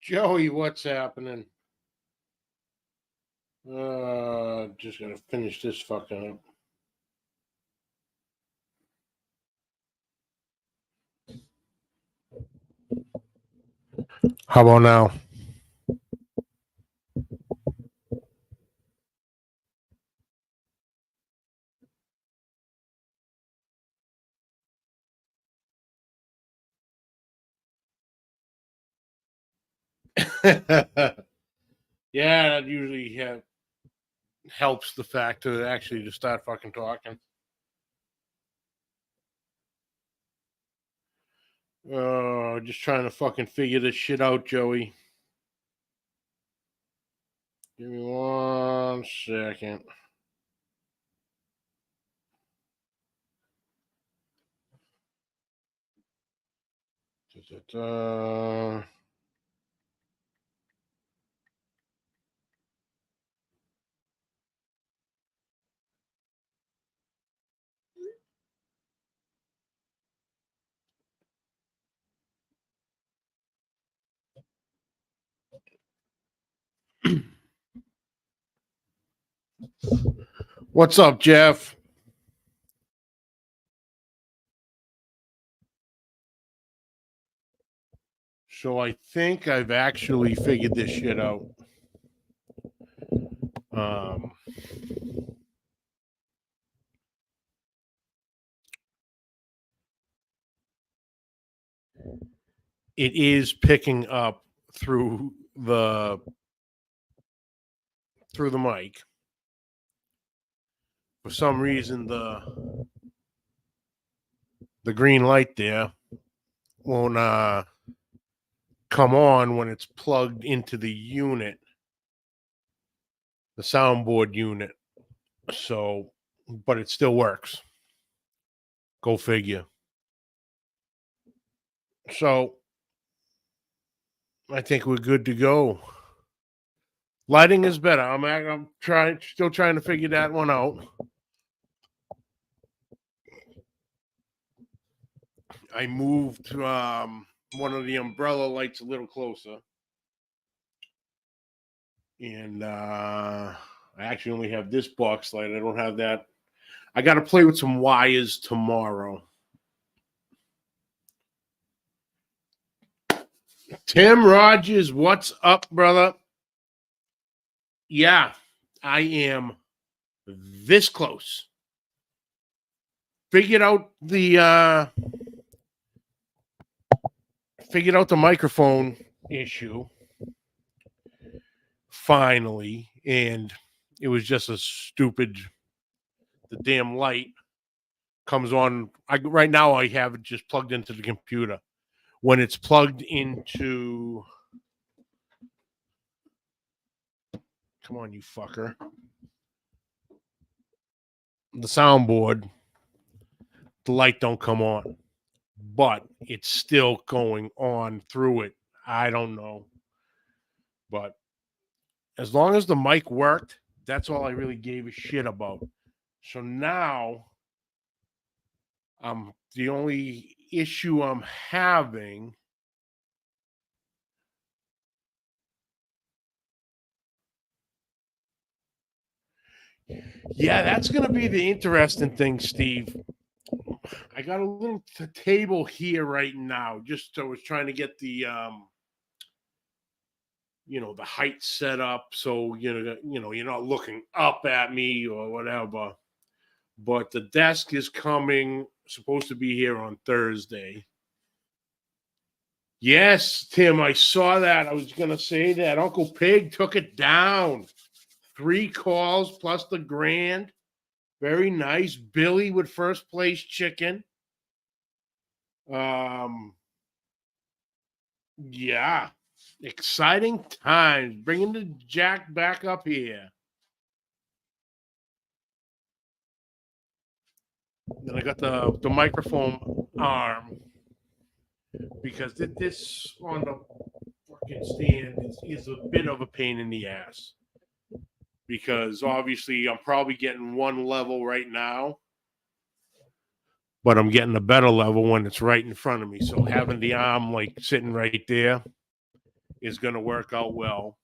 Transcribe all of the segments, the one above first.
Joey, what's happening? Just gotta finish this fucking up. How about now? Yeah, that usually helps the fact to actually just start fucking talking. Just trying to fucking figure this shit out, Joey. Give me 1 second. Da-da-da. What's up, Jeff? So I think I've actually figured this shit out. It is picking up through the mic. For some reason, the green light there won't come on when it's plugged into the unit, the soundboard unit. So, but it still works. Go figure. So, I think we're good to go. Lighting is better. I'm still trying to figure that one out. I moved one of the umbrella lights a little closer. And I actually only have this box light. I don't have that. I got to play with some wires tomorrow. Tim Rogers, what's up, brother? Yeah, I am this close. Figured out the microphone issue finally, and it was just a stupid. The damn light comes on. Right now I have it just plugged into the computer. When it's plugged into, come on, you fucker, the soundboard, the light don't come on, but it's still going on through it. I don't know. But as long as the mic worked, that's all I really gave a shit about. So now, the only issue I'm having. Yeah, that's going to be the interesting thing, Steve. I got a little table here right now. Just I was trying to get the the height set up so you're not looking up at me or whatever. But the desk is coming, supposed to be here on Thursday. Yes, Tim, I saw that. I was going to say that Uncle Pig took it down. 3 calls plus the grand. Very nice. Billy with first place chicken. Yeah, exciting times. Bringing the Jack back up here. Then I got the microphone arm because this on the fucking stand is a bit of a pain in the ass. Because obviously I'm probably getting one level right now, but I'm getting a better level when it's right in front of me. So having the arm like sitting right there is going to work out well.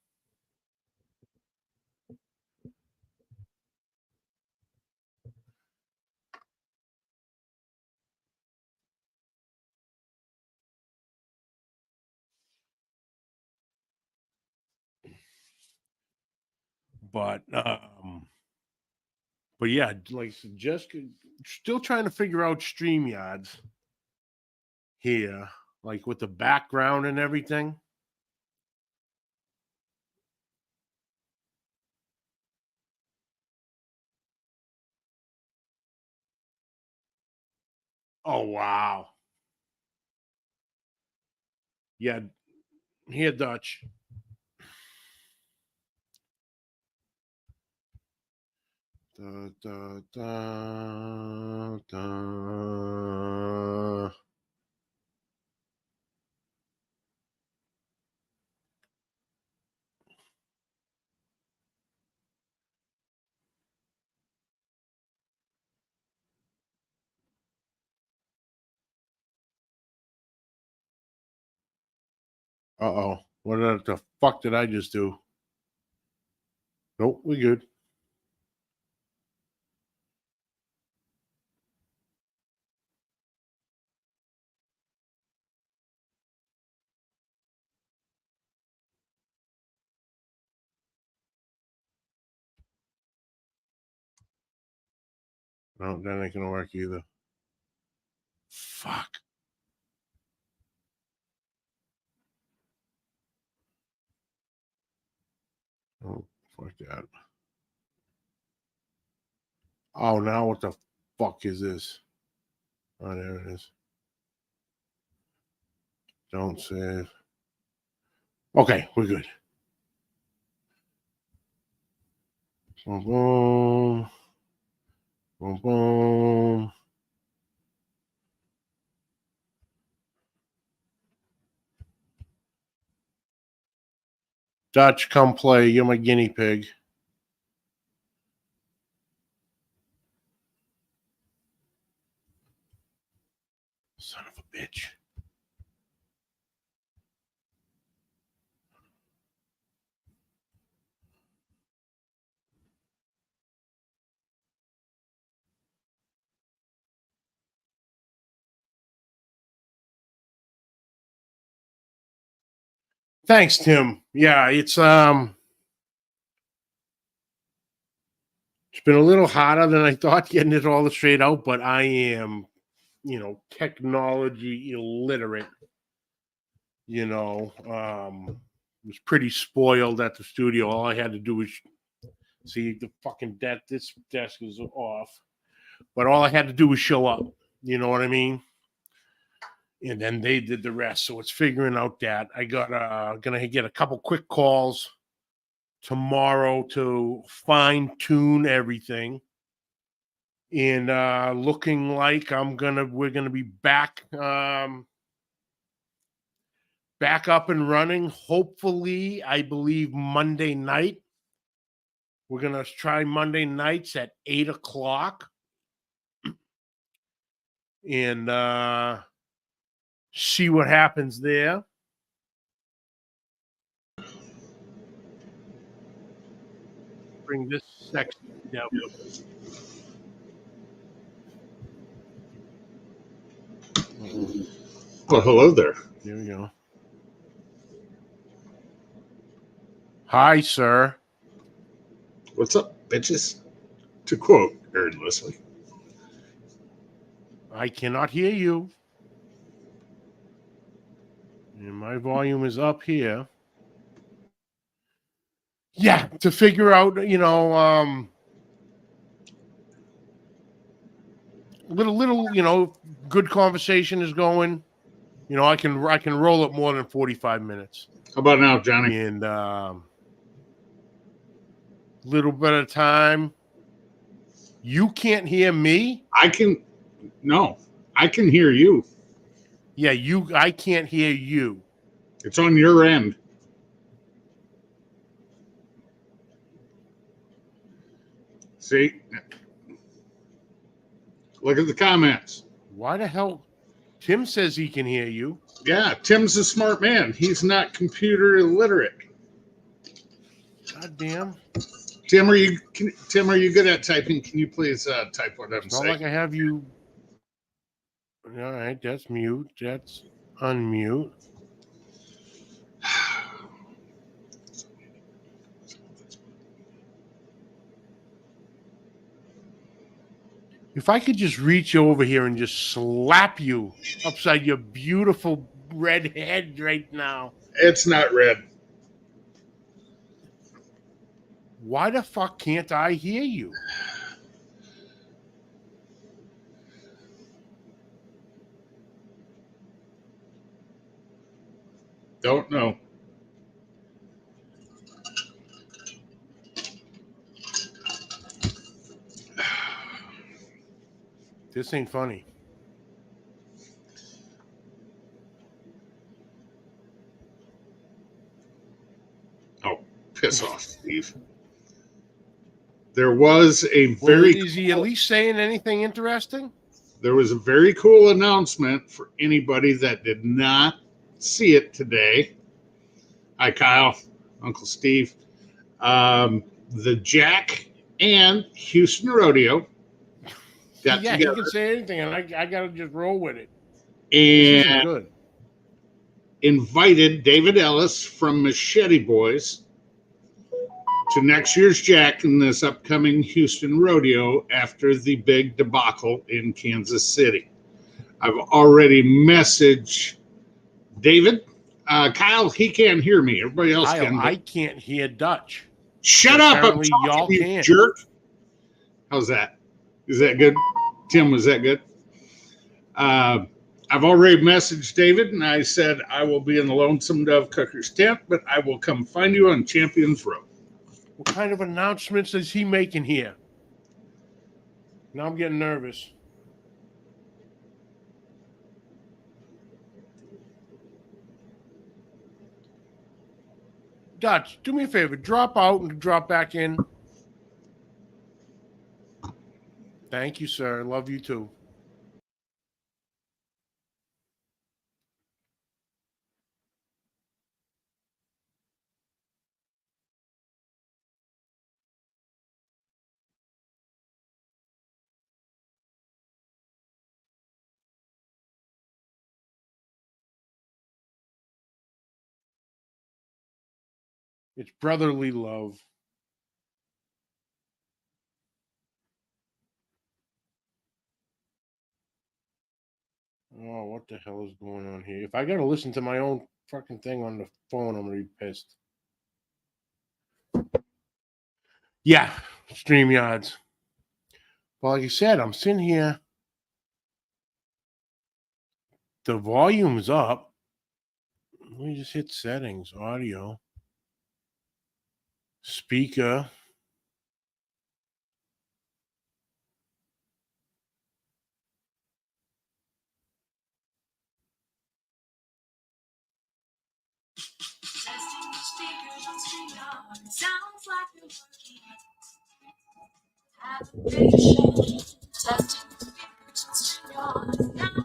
But yeah, like just still trying to figure out StreamYards here, like with the background and everything. Oh wow. Yeah, here, Dutch. Da, da, da, da. Uh-oh. What the fuck did I just do? Nope, we good. No, that ain't gonna work either. Fuck. Oh, fuck that. Oh, now what the fuck is this? Oh, there it is. Don't save. Okay, we're good. Boom, boom. Boom, boom. Dutch, come play. You're my guinea pig. Son of a bitch. Thanks, Tim. Yeah, it's been a little harder than I thought getting it all straight out, but I am, technology illiterate. Was pretty spoiled at the studio. All I had to do was see the fucking this desk is off, but all I had to do was show up. You know what I mean? And then they did the rest. So it's figuring out that I got gonna get a couple quick calls tomorrow to fine tune everything. And looking like we're gonna be back back up and running. Hopefully, I believe Monday night. We're going to try Monday nights at 8:00 and see what happens there. Bring this sexy devil. Well, hello there. There we go. Hi, sir. What's up, bitches? To quote Aaron Leslie. I cannot hear you. And my volume is up here. Yeah, to figure out, little, good conversation is going. I can roll it more than 45 minutes. How about now, Johnny? And little bit of time. You can't hear me? I can hear you. Yeah, I can't hear you. It's on your end. See? Look at the comments. Why the hell? Tim says he can hear you. Yeah, Tim's a smart man. He's not computer illiterate. God damn. Tim, are you good at typing? Can you please type what I'm It's not saying? like I have you. All right, that's mute. That's unmute. If I could just reach over here and just slap you upside your beautiful red head right now. It's not red. Why the fuck can't I hear you? Don't know. This ain't funny. Oh, piss off, Steve. There was a Is he at least saying anything interesting? There was a very cool announcement for anybody that did not see it today. Hi, Kyle, Uncle Steve. The Jack and Houston Rodeo got Yeah, together. he can say anything, and I got to just roll with it. And this isn't good. Invited David Ellis from Machete Boys to next year's Jack in this upcoming Houston Rodeo after the big debacle in Kansas City. I've already messaged David. Kyle, he can't hear me. Everybody else can. I can't hear Dutch. Shut up! Apparently, y'all can. Jerk. How's that? Is that good? Tim, was that good? I've already messaged David, and I said I will be in the Lonesome Dove Cooker's tent, but I will come find you on Champions Road. What kind of announcements is he making here? Now I'm getting nervous. Dutch, do me a favor. Drop out and drop back in. Thank you, sir. Love you too. It's brotherly love. Oh, what the hell is going on here? If I got to listen to my own fucking thing on the phone, I'm going to be pissed. Yeah, StreamYards. Well, like I said, I'm sitting here. The volume's up. Let me just hit settings, audio, speaker.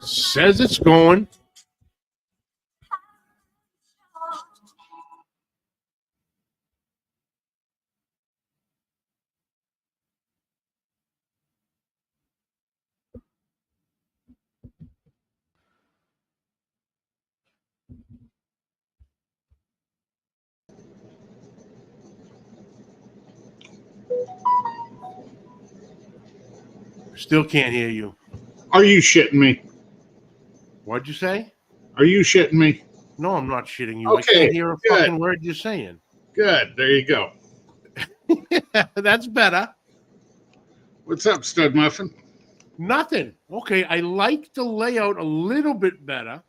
Says it's going. Still can't hear you. Are you shitting me? What'd you say? Are you shitting me? No, I'm not shitting you. Okay, I can't hear a good. fucking word you're saying. Good. There you go. That's better. What's up, Stud Muffin? Nothing. Okay, I like the layout a little bit better.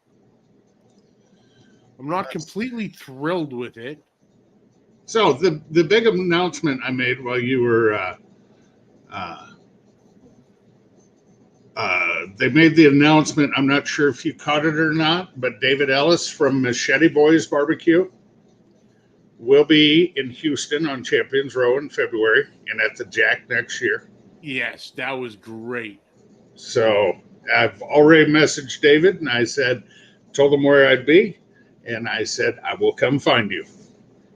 I'm not completely thrilled with it. So the big announcement I made while you were they made the announcement. I'm not sure if you caught it or not, but David Ellis from Machete Boys Barbecue will be in Houston on Champions Row in February and at the Jack next year. Yes, that was great. So I've already messaged David and I said, told him where I'd be, and I said I will come find you.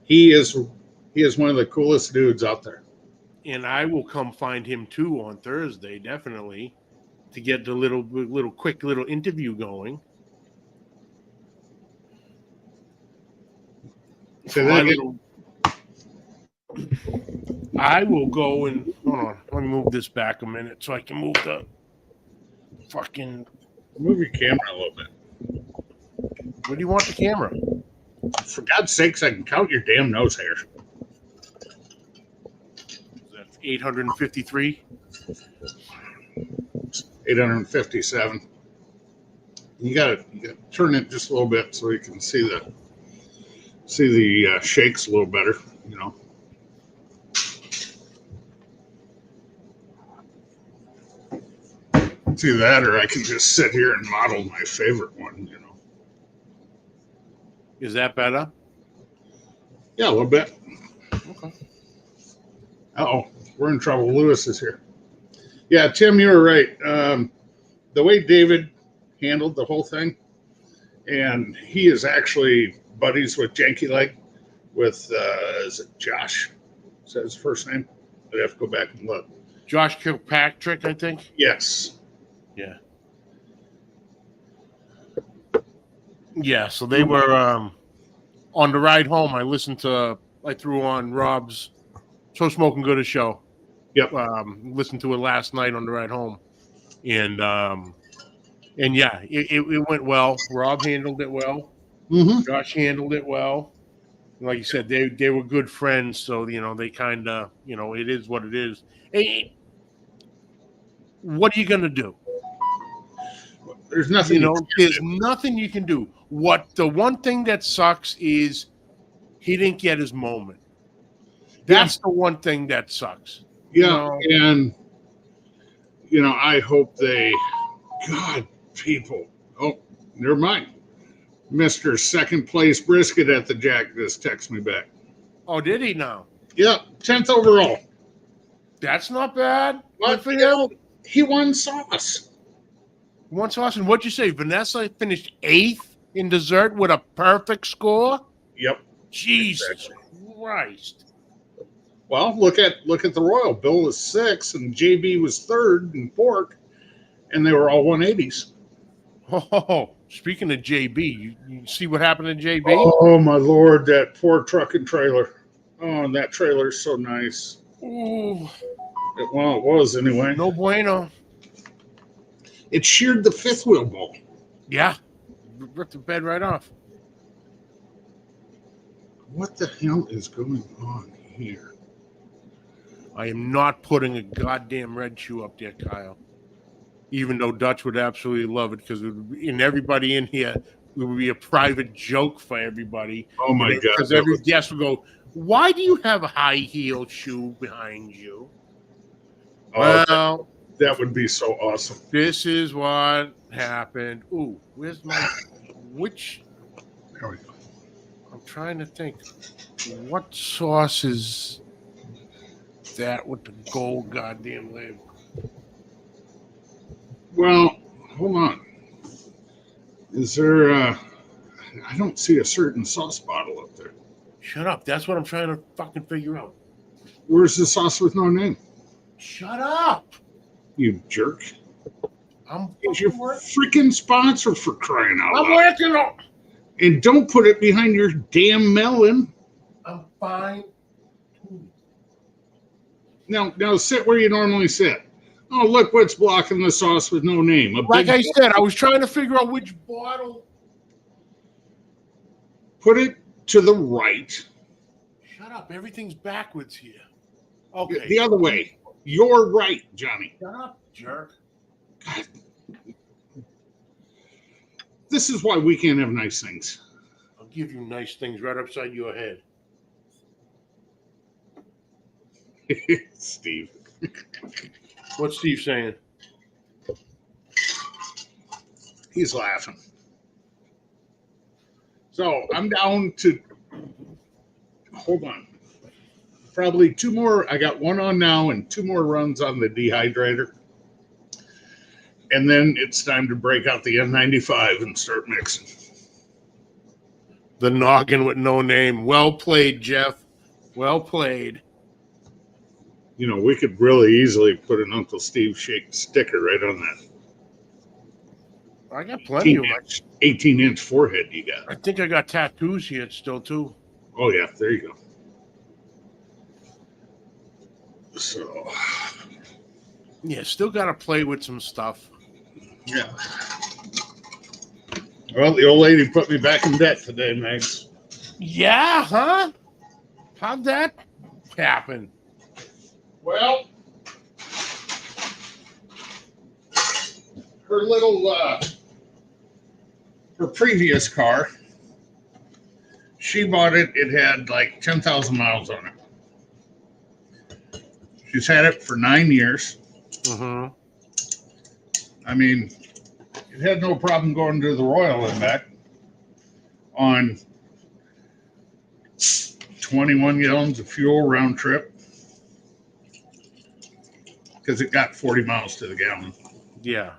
He is one of the coolest dudes out there. And I will come find him too on Thursday, definitely, to get the little quick little interview going. Say that again. I will go and hold on. Let me move this back a minute so I can move the fucking. Move your camera a little bit. Where do you want the camera? For God's sakes, I can count your damn nose hairs. That's 853. 857. You gotta turn it just a little bit so you can see the shakes a little better. You know. It's either that, or I can just sit here and model my favorite one. You know. Is that better? Yeah, a little bit. Okay. Uh-oh, we're in trouble. Lewis is here. Yeah, Tim, you were right. The way David handled the whole thing, and he is actually buddies with Janky Leg, with, is it Josh? Is that his first name? I'd have to go back and look. Josh Kilpatrick, I think. Yes. Yeah. Yeah, so they were on the ride home. I threw on Rob's So Smoking Good a show. Yep. Listened to it last night on the ride home, and yeah, it went well. Rob handled it well. Mm-hmm. Josh handled it well. Like you said, they were good friends, so they kind of it is what it is. Hey, what are you gonna do? There's nothing. There's nothing you can do. The one thing that sucks is he didn't get his moment. That's the one thing that sucks. Yeah, and I hope God, people. Oh, never mind. Mr. Second Place Brisket at the Jack just texted me back. Oh, did he now? Yeah, 10th overall. That's not bad. What for him? He won sauce. One sauce, and what'd you say? Vanessa finished 8th in dessert with a perfect score. Yep. Jesus Christ. Well, look at the Royal. Bill was 6th, and JB was 3rd in pork, and they were all 180s. Oh, speaking of JB, you see what happened to JB? Oh my Lord, that poor truck and trailer. Oh, and that trailer is so nice. Ooh. It was anyway. No bueno. It sheared the 5th wheel bowl. Yeah. Ripped the bed right off. What the hell is going on here? I am not putting a goddamn red shoe up there, Kyle. Even though Dutch would absolutely love it, because everybody in here, it would be a private joke for everybody. Oh my God. Because every guest would go, "Why do you have a high heel shoe behind you?" Well, that would be so awesome. This is what happened. Ooh, where's my which? There we go. trying to think. What sauce is that with the gold goddamn label? Well, hold on. Is there? I don't see a certain sauce bottle up there. Shut up. That's what I'm trying to fucking figure out. Where's the sauce with no name? Shut up. You jerk! I'm It's your fucking working. freaking sponsor for crying out I'm loud! working on. And don't put it behind your damn melon. I'm fine. Now sit where you normally sit. Oh, look what's blocking the sauce with no name. Like I said, I was trying to figure out which bottle. Put it to the right. Shut up. Everything's backwards here. Okay. The other way. You're right, Johnny. Shut up, jerk. This is why we can't have nice things. I'll give you nice things right upside your head. Steve. What's Steve saying? He's laughing. So I'm down to, hold on, probably two more. I got one on now and two more runs on the dehydrator. And then it's time to break out the N95 and start mixing. The noggin with no name. Well played, Jeff. Well played. You know, we could really easily put an Uncle Steve Shake sticker right on that I got plenty of 18-inch forehead you got. I think I got tattoos here still, too. Oh, yeah, there you go. So, Yeah, still got to play with some stuff. yeah. Well, the old lady put me back in debt today, Max. Yeah, huh? How'd that happen? Well, her little, her previous car, she bought it. It had like 10,000 miles on it. She's had it for 9 years. Mm-hmm. I mean, it had no problem going to the Royal and back on 21 gallons of fuel round trip because it got 40 miles to the gallon. Yeah.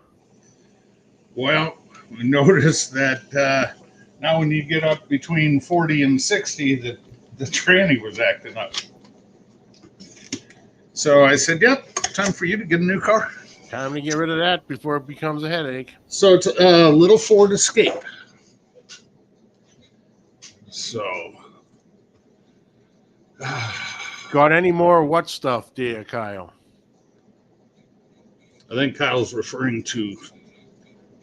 Well, we noticed that now when you get up between 40 and 60, the tranny was acting up. So I said, yep, time for you to get a new car. Time to get rid of that before it becomes a headache. So it's a little Ford Escape. So. Got any more what stuff, dear Kyle? I think Kyle's referring to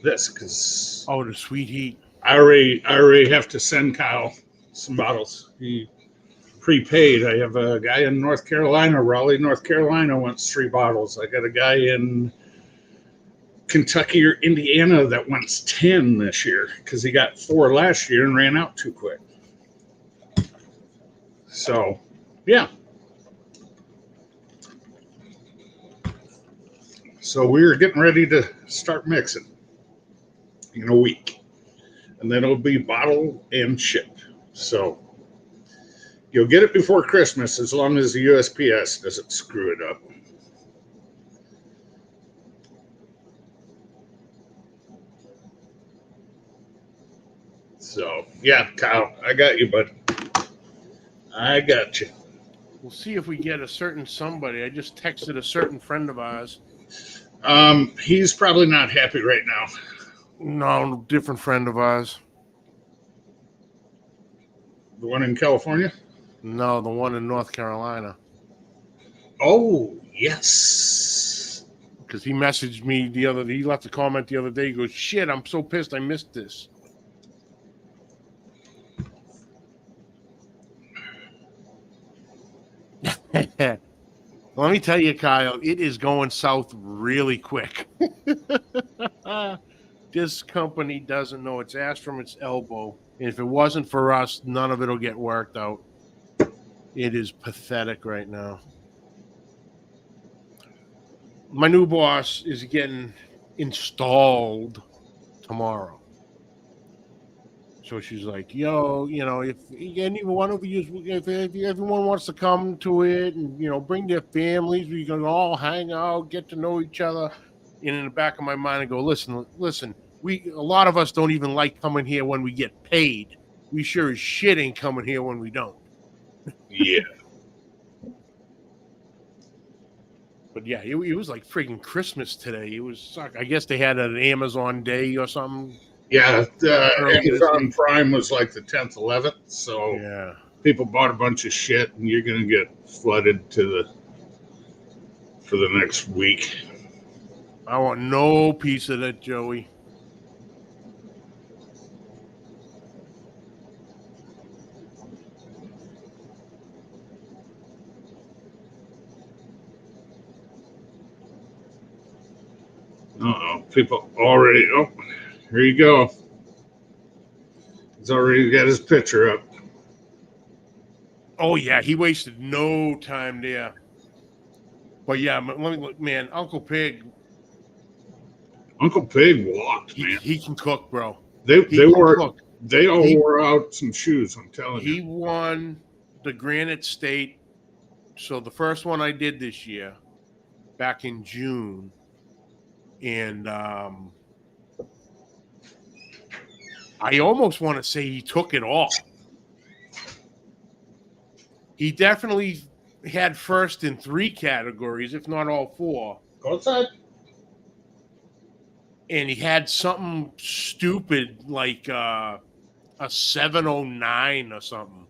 this because Oh, the sweet heat. I already have to send Kyle some bottles. He prepaid. I have a guy in North Carolina, Raleigh, North Carolina, wants 3 bottles. I got a guy in Kentucky or Indiana that wants 10 this year because he got 4 last year and ran out too quick. So, yeah. So we're getting ready to start mixing in a week. And then it'll be bottle and ship. So you'll get it before Christmas as long as the USPS doesn't screw it up. So, yeah, Kyle, I got you, bud. I got you. We'll see if we get a certain somebody. I just texted a certain friend of ours. He's probably not happy right now. No, different friend of ours. The one in California? No, the one in North Carolina. Oh, yes. Because he messaged me he left a comment the other day. He goes, shit, I'm so pissed I missed this. Let me tell you, Kyle, it is going south really quick. This company doesn't know its ass from its elbow. And if it wasn't for us, none of it will get worked out. It is pathetic right now. My new boss is getting installed tomorrow. So she's like, "Yo, if any one of you, if everyone wants to come to it, and bring their families, we can all hang out, get to know each other." And in the back of my mind, I go, "Listen, a lot of us don't even like coming here when we get paid. We sure as shit ain't coming here when we don't." Yeah. But yeah, it was like freaking Christmas today. It was, I guess they had an Amazon day or something. Yeah, Early this Amazon week. Prime was like the 10th, 11th, so Yeah. people bought a bunch of shit, and you're gonna get flooded for the next week. I want no piece of that, Joey. People already. Oh, here you go. He's already got his picture up. Oh yeah, he wasted no time there. But yeah, let me look, man. Uncle Pig, Uncle Pig walked, man. he can cook, bro. They He can wore cook. they all wore out some shoes. I'm telling you. He won the Granite State. So the first one I did this year, back in June, and I almost want to say he took it all. He definitely had first in 3 categories, if not all 4. Go outside. And he had something stupid like a 709 or something.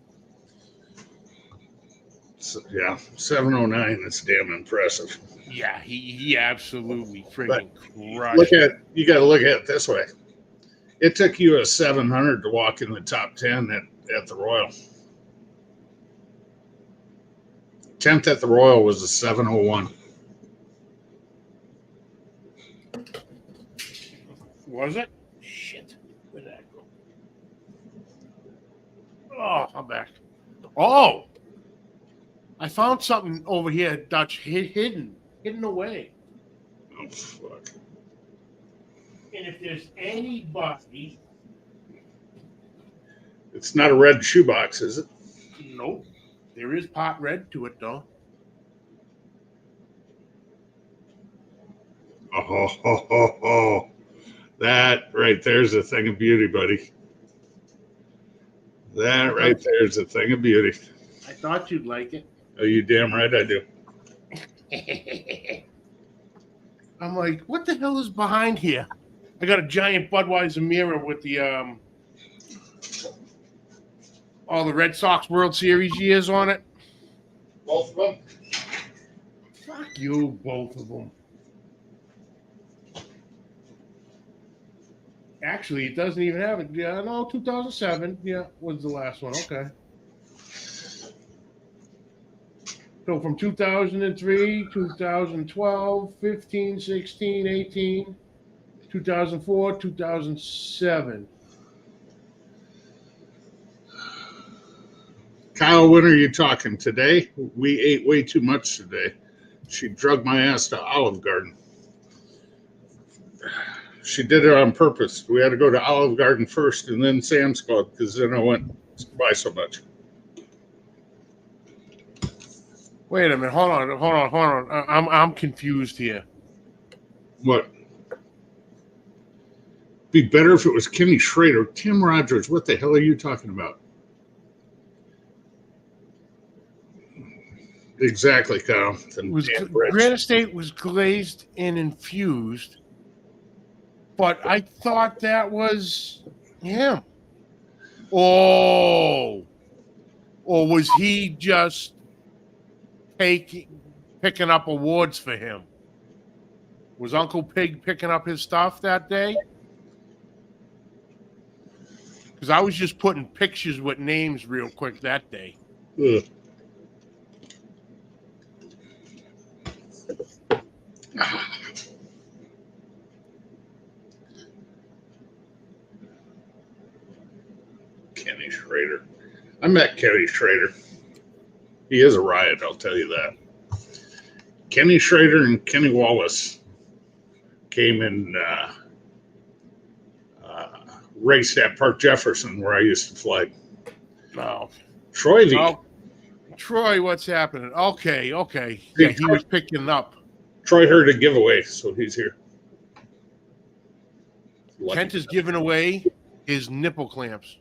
So, yeah, 709. That's damn impressive. Yeah, he absolutely freaking crushed. You got to look at it this way. It took you a 700 to walk in the top 10 at the Royal. 10th at the Royal was a 701. Was it? Shit. Where'd that go? Oh, I'm back. Oh! I found something over here, Dutch, hidden away. Oh, fuck. And if there's anybody... It's not a red shoebox, is it? Nope. There is pot red to it, though. Oh. That right there's a thing of beauty, buddy. That right there's a thing of beauty. I thought you'd like it. Oh, you damn right I do. I'm like, what the hell is behind here? I got a giant Budweiser mirror with the all the Red Sox World Series years on it. Both of them? Fuck you, both of them. Actually, it doesn't even have it. Yeah, no, 2007. Yeah, was the last one. Okay. So from 2003, 2012, 15, 16, 18, 2004, 2007. Kyle, when are you talking today? We ate way too much today. She drugged my ass to Olive Garden. She did it on purpose. We had to go to Olive Garden first and then Sam's Club because then I went to buy so much. Wait a minute. Hold on. I'm confused here. What? Be better if it was Kenny Schrader. Tim Rogers, what the hell are you talking about? Exactly, Kyle. Granite State was glazed and infused, but I thought that was him. Oh, or was he just picking up awards for him? Was Uncle Pig picking up his stuff that day? Because I was just putting pictures with names real quick that day. Ugh. Kenny Schrader. I met Kenny Schrader. He is a riot, I'll tell you that. Kenny Schrader and Kenny Wallace came in raced at Park Jefferson where I used to flag. No. Troy V. Oh, Troy, what's happening? Okay. Yeah, he was picking up. Troy heard a giveaway, so he's here. Kent is giving away his nipple clamps.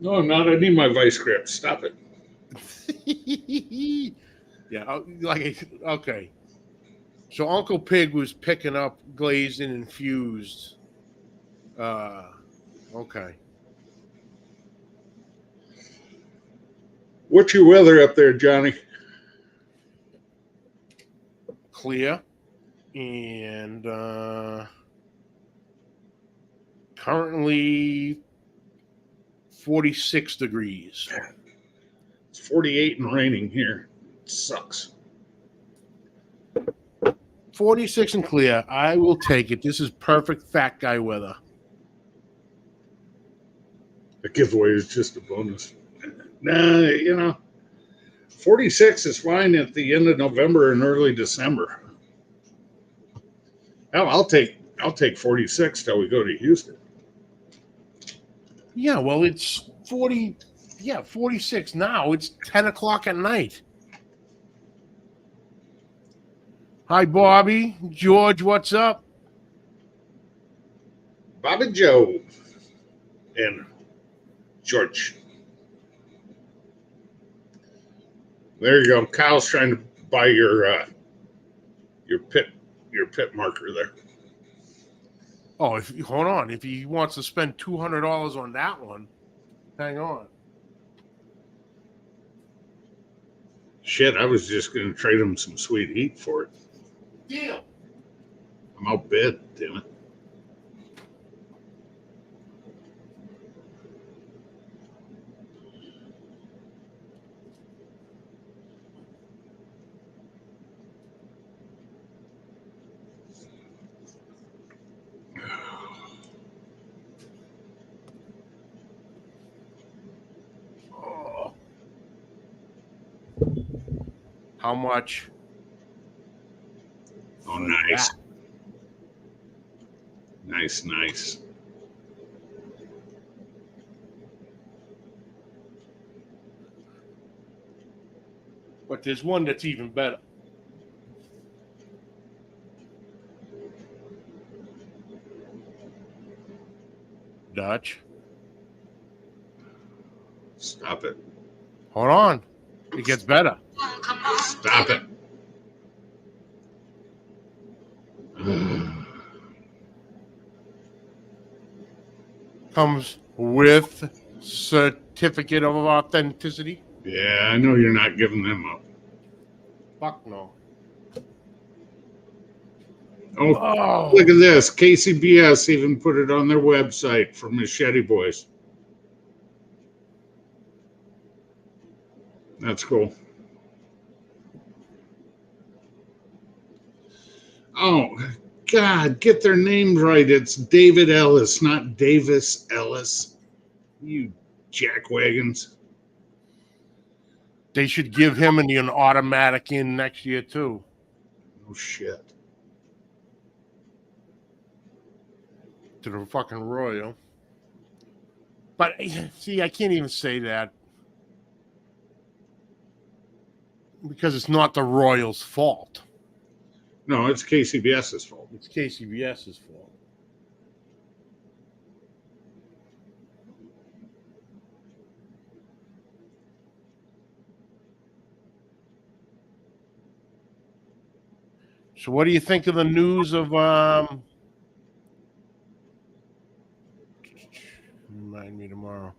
No, I'm not. I need my vice grip. Stop it. Yeah, okay. So Uncle Pig was picking up glazed and infused. Okay. What's your weather up there, Johnny? Clear. And currently 46 degrees. It's 48 and raining here. It sucks. 46 and clear. I will take it. This is perfect fat guy weather. The giveaway is just a bonus. Nah, 46 is fine at the end of November and early December. Hell, I'll take 46 till we go to Houston. Yeah, well, it's 46 now. It's 10 o'clock at night. Hi, Bobby. George, what's up? Bobby Joe and George. There you go. Kyle's trying to buy your pit marker there. Oh, hold on. If he wants to spend $200 on that one, hang on. Shit, I was just going to trade him some sweet heat for it. Deal. I'm outbid, damn it. Oh. How much? Oh, nice. Nice. But there's one that's even better. Dutch. Stop it. Hold on. It gets better. Stop it. Comes with certificate of authenticity. Yeah, I know you're not giving them up. Fuck no. Oh, look at this. KCBS even put it on their website for Machete Boys. That's cool. Oh, God, get their names right. It's David Ellis, not Davis Ellis. You jackwagons. They should give him an automatic in next year, too. Oh, shit. To the fucking Royal. But, see, I can't even say that. Because it's not the Royals' fault. No, it's KCBS's fault. It's KCBS's fault. So what do you think of the news of remind me tomorrow.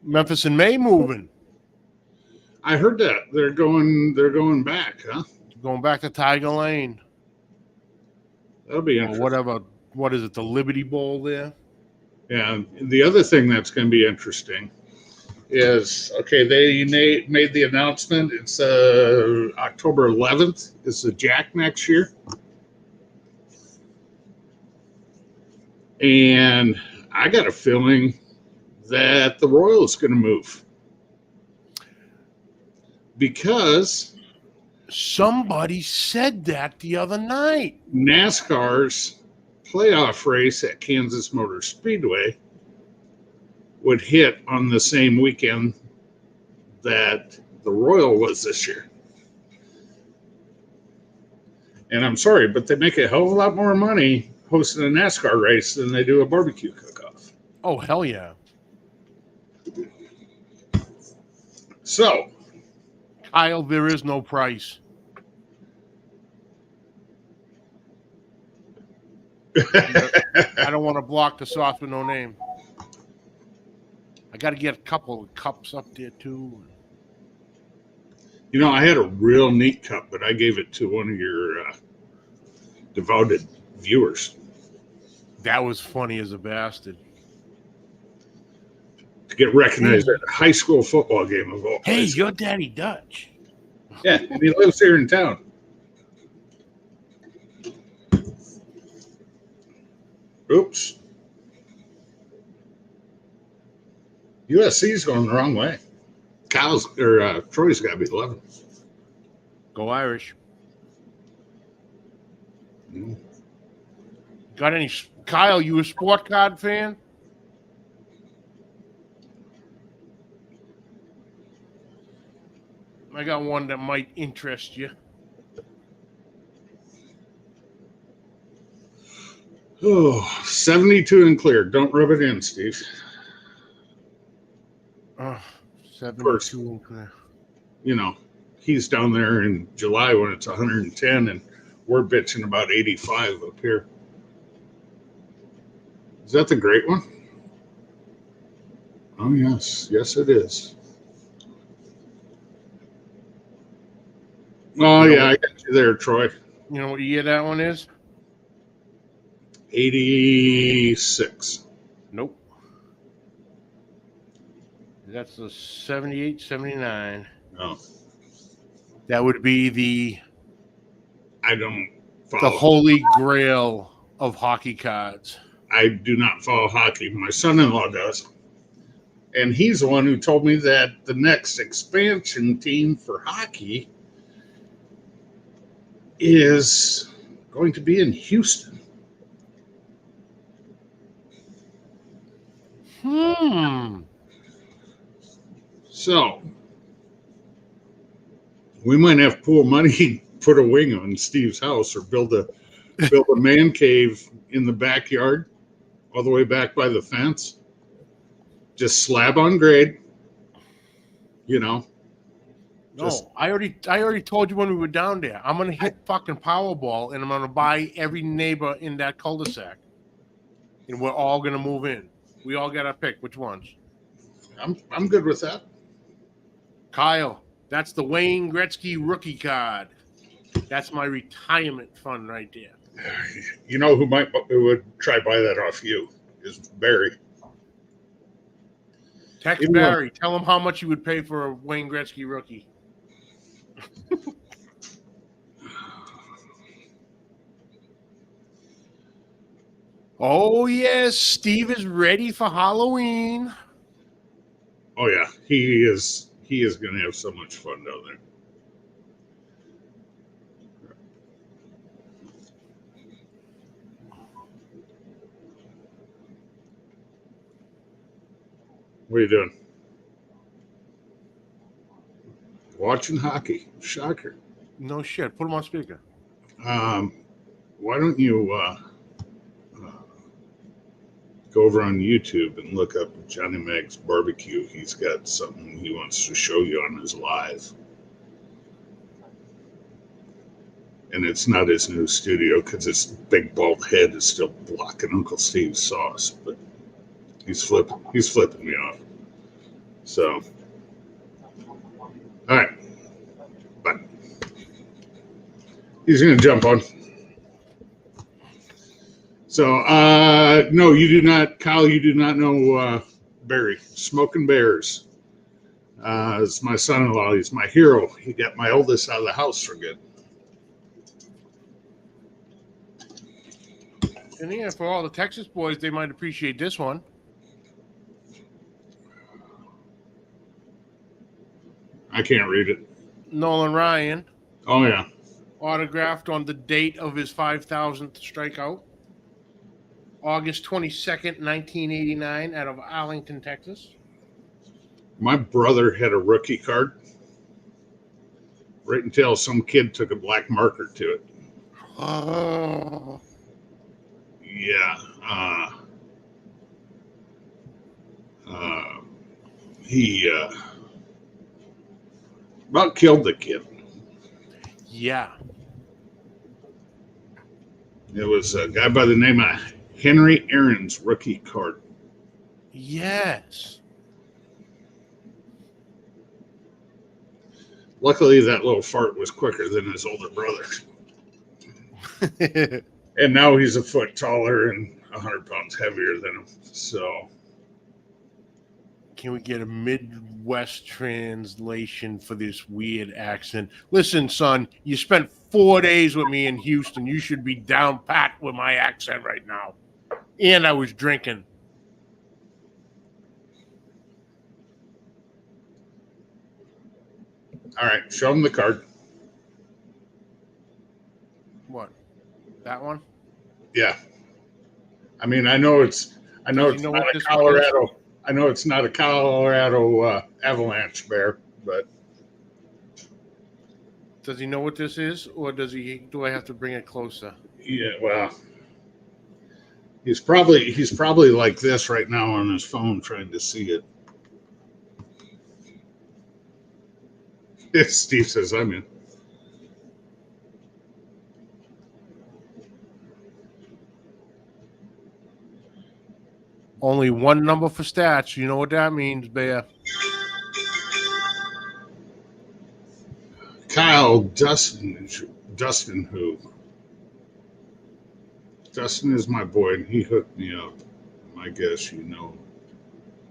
Memphis and May moving. I heard that. They're going back, huh? Going back to Tiger Lane. That'll be Or interesting. whatever. What is it? The Liberty Bowl there? Yeah. The other thing that's going to be interesting is, okay, they made the announcement. It's October 11th is the Jack next year. And I got a feeling that the Royal is going to move. Because somebody said that the other night. NASCAR's playoff race at Kansas Motor Speedway would hit on the same weekend that the Royal was this year. And I'm sorry, but they make a hell of a lot more money hosting a NASCAR race than they do a barbecue cook-off. Oh, hell yeah. So, Kyle, there is no price. I don't want to block the sauce with no name. I got to get a couple of cups up there, too. you know, I had a real neat cup, but I gave it to one of your devoted viewers That was funny as a bastard. to get recognized at a high school football game of all Hey, places. you're Daddy Dutch. Yeah, and he lives here in town. Oops. USC's going the wrong way. Troy's got to be 11. Go Irish. Mm. Got any? Kyle, you a sport card fan? I got one that might interest you. Oh, 72 and clear. Don't rub it in, Steve. 72 and clear. You know, he's down there in July when it's 110, and we're bitching about 85 up here. Is that the great one? Oh, yes. Yes, it is. Oh, yeah, I got you there, Troy. You know what year that one is? 86. Nope. That's the 78, 79. Oh, That would be I don't the follow. holy grail of hockey cards. I do not follow hockey. My son-in-law does. And he's the one who told me that the next expansion team for hockey is going to be in Houston. So we might have to pool money, put a wing on Steve's house, or build a man cave in the backyard, all the way back by the fence. Just slab on grade, you know. No, Just- I already told you when we were down there. I'm gonna hit fucking Powerball and I'm gonna buy every neighbor in that cul-de-sac, and we're all gonna move in. We all gotta pick which ones. I'm good with that. Kyle, that's the Wayne Gretzky rookie card. That's my retirement fund right there. You know who would try buy that off you is Barry. Text Even though- Barry. Tell him how much you would pay for a Wayne Gretzky rookie. Oh yes, Steve is ready for Halloween. Oh yeah, he is going to have so much fun down there. What are you doing? Watching hockey. Shocker. No shit. Put him on speaker. Why don't you go over on YouTube and look up Johnny Mag's Barbecue? He's got something he wants to show you on his live. And it's not his new studio because his big bald head is still blocking Uncle Steve's sauce, but he's flipping me off. So, all right. But he's going to jump on. So, no, you do not, Kyle, you do not know Barry. Smoking Bears. It's my son-in-law. He's my hero. He got my oldest out of the house for good. And yeah, for all the Texas boys, they might appreciate this one. I can't read it. Nolan Ryan, Oh, yeah. autographed on the date of his 5,000th strikeout. August 22nd, 1989, out of Arlington, Texas. My brother had a rookie card right until some kid took a black marker to it. Oh, Yeah. He about killed the kid. yeah. It was a guy by the name of Henry Aaron's rookie card. Yes. Luckily, that little fart was quicker than his older brother. And now he's a foot taller and 100 pounds heavier than him. So, Can we get a Midwest translation for this weird accent? Listen, son, you spent 4 days with me in Houston. You should be down pat with my accent right now. And I was drinking. all right, show him the card. What? That one? Yeah. I mean, I know it's Does he know not what a this one Colorado. I know it's not a Colorado Avalanche bear, but Does he know what this is, or do I have to bring it closer? yeah, well, he's probably like this right now on his phone trying to see it. Steve says, I'm in. Only one number for stats. You know what that means, Bear. Kyle Dustin who? Dustin is my boy, and he hooked me up. I guess you know.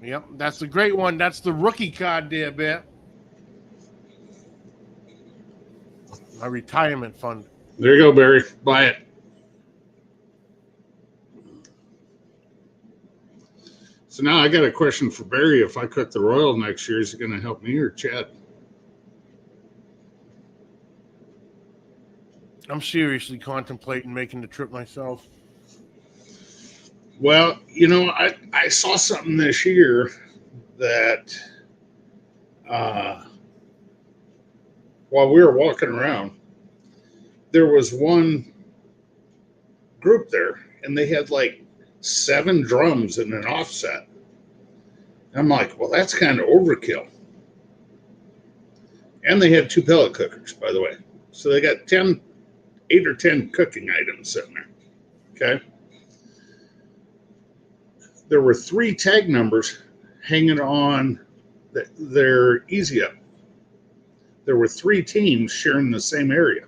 Yep, that's the great one. That's the rookie card there, Bear. My retirement fund. There you go, Barry. Buy it. So now I got a question for Barry. If I cut the Royal next year, is it going to help me or Chad? I'm seriously contemplating making the trip myself. Well, you know, I saw something this year that while we were walking around, there was one group there, and they had like 7 drums and an offset. And I'm like, well, that's kind of overkill. And they had 2 pellet cookers, by the way. So they got 8 or 10 cooking items sitting there. Okay. There were 3 tag numbers hanging on their Easy Up. There were 3 teams sharing the same area.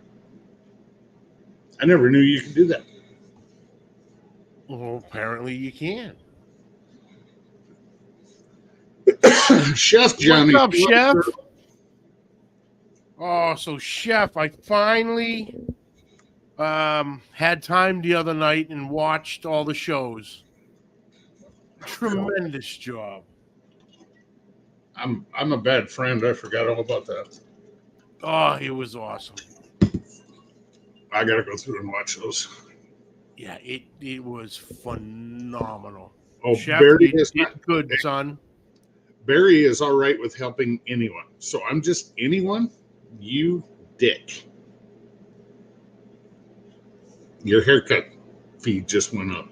I never knew you could do that. Well, apparently you can. Chef Johnny. What's up, Chef? Oh, so Chef, I finally had time the other night and watched all the shows. Tremendous job. I'm a bad friend. I forgot all about that. Oh, it was awesome. I gotta go through and watch those. Yeah, it was phenomenal. Oh, Chef, Barry you is did not good, son. Barry is all right with helping anyone. So I'm just anyone, you dick. Your haircut fee just went up.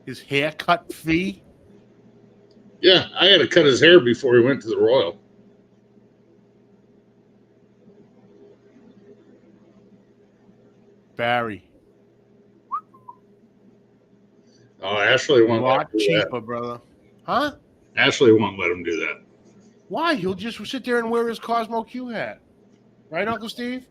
His haircut fee? Yeah, I had to cut his hair before he went to the Royal. Barry. Oh, Ashley A won't let lot him do cheaper, that. brother. Huh? Ashley won't let him do that. Why? He'll just sit there and wear his Cosmo Q hat. Right, Uncle Steve?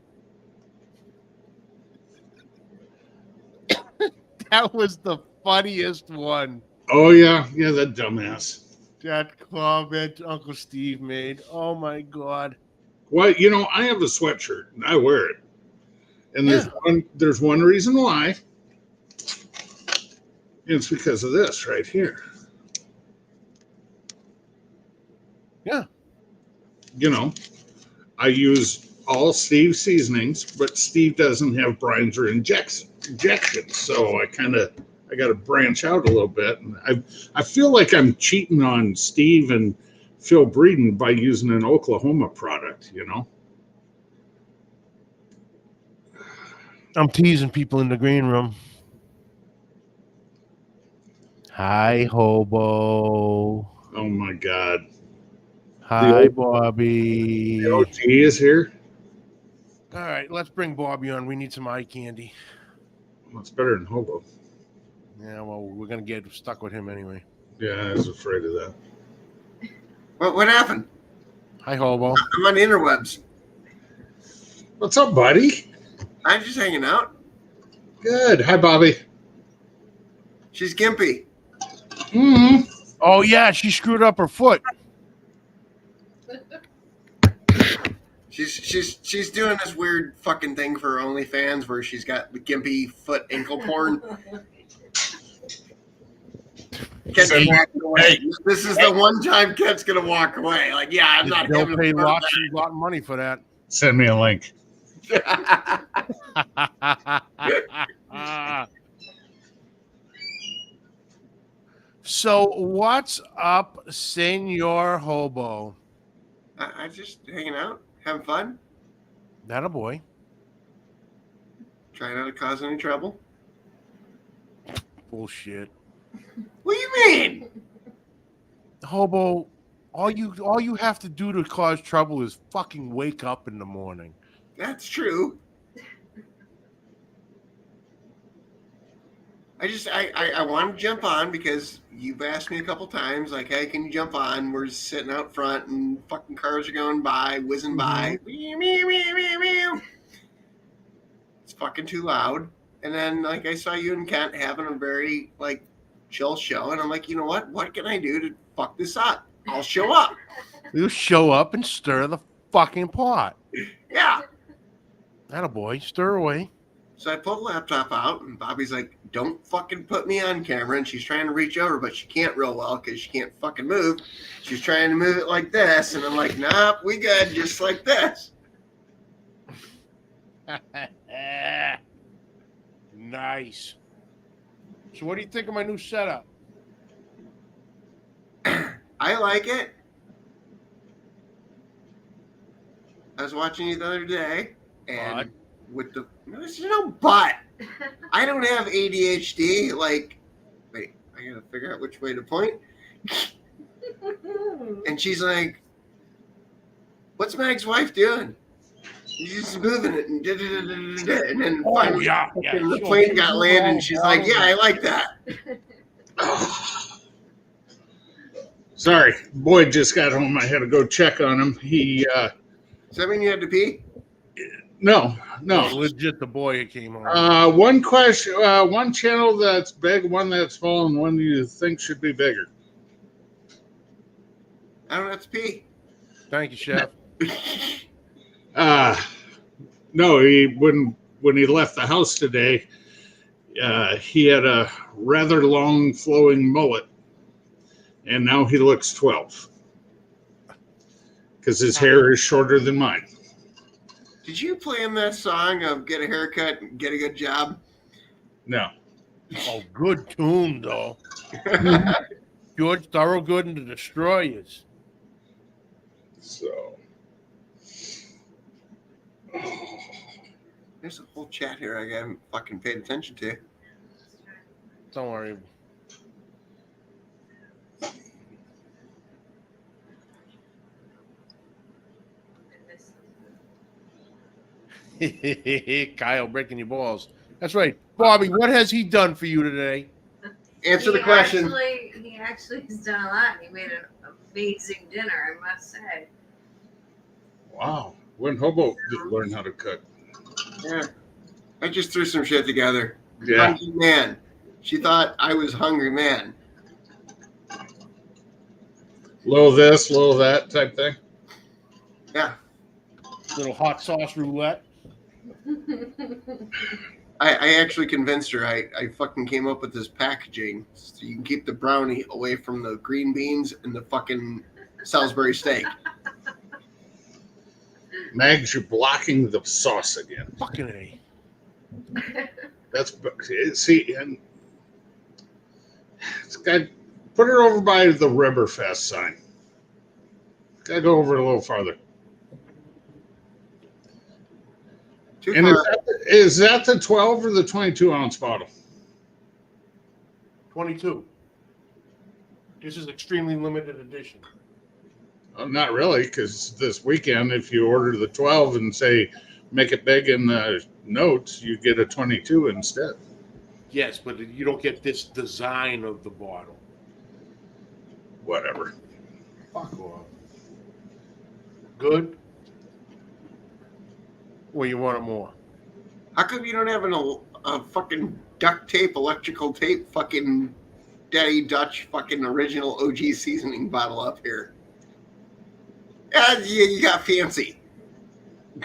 That was the funniest one. Oh yeah, that dumbass. That comment Uncle Steve made. Oh my God. Well, you know, I have a sweatshirt and I wear it. And there's one reason why. It's because of this right here. Yeah. You know, I use all Steve seasonings, but Steve doesn't have brines or injections. So I got to branch out a little bit. And I feel like I'm cheating on Steve and Phil Breeden by using an Oklahoma product, you know? I'm teasing people in the green room. Hi, Hobo. Oh my God. Hi, The Bobby. OG is here. All right, let's bring Bobby on. We need some eye candy. Well, it's better than Hobo. Yeah, well, we're going to get stuck with him anyway. Yeah, I was afraid of that. What happened? Hi, Hobo. I'm on the interwebs. What's up, buddy? I'm just hanging out. Good. Hi, Bobby. She's gimpy. Mm-hmm. Oh, yeah, she screwed up her foot. She's doing this weird fucking thing for her OnlyFans where she's got the gimpy foot ankle porn. Kent's walking away. Hey. This is the one time Kent's gonna walk away. Like, yeah, I'm not They'll having pay a part of lots and lot of money for that. Send me a link. that. So, what's up, Senor Hobo? I'm just hanging out, having fun, That a boy. trying not to cause any trouble. Bullshit. What do you mean? Hobo, all you have to do to cause trouble is fucking wake up in the morning. That's true. I want to jump on because you've asked me a couple times, like, hey, can you jump on? We're sitting out front and fucking cars are going by, whizzing by. It's fucking too loud. And then, like, I saw you and Kent having a very, like, chill show. And I'm like, you know what? What can I do to fuck this up? I'll show up. You show up and stir the fucking pot. Yeah. That a boy. Stir away. So I pull the laptop out, and Bobby's like, don't fucking put me on camera. And she's trying to reach over, but she can't real well because she can't fucking move. She's trying to move it like this. And I'm like, nah, we good, just like this. Nice. So what do you think of my new setup? I like it. I was watching you the other day, and with the there's no but. I don't have ADHD. Like, wait, I gotta figure out which way to point. And she's like, "What's Mag's wife doing?" She's just moving it and and then finally the plane got landed, and she's like, "Yeah, I like that." Sorry, Boyd just got home. I had to go check on him. He Does that mean you had to pee? no. Legit, the boy who came on. One question, one channel that's big, one that's small, and one you think should be bigger. I don't have to pee. Thank you, Chef. No, when he left the house today, he had a rather long flowing mullet, and now he looks 12 because his hair is shorter than mine. Did you play him that song of "Get a Haircut and Get a Good Job"? No. Oh, good tune, though. George Thorogood and the Destroyers. So. There's a whole chat here I haven't fucking paid attention to. Don't worry. Kyle breaking your balls. That's right. Bobby, what has he done for you today? Answer the question. He actually has done a lot. He made an amazing dinner, I must say. Wow. When Hobo did learn how to cook. Yeah. I just threw some shit together. Yeah. Hungry man. She thought I was hungry man. Little this, little that type thing. Yeah. Little hot sauce roulette. I actually convinced her. I fucking came up with this packaging so you can keep the brownie away from the green beans and the fucking Salisbury steak. Mags, you're blocking the sauce again. Fucking A. That's see, and it's got put her over by the Riverfest sign. Gotta go over a little farther. Too And far. is that the 12 or the 22-ounce bottle? 22. This is extremely limited edition. Not really, because this weekend, if you order the 12 and say make it big in the notes, you get a 22 instead. Yes, but you don't get this design of the bottle. Whatever. Fuck off. Good? Or you want it more? How come you don't have a fucking duct tape, electrical tape, fucking Daddy Dutch, fucking original OG seasoning bottle up here? Yeah, you got fancy.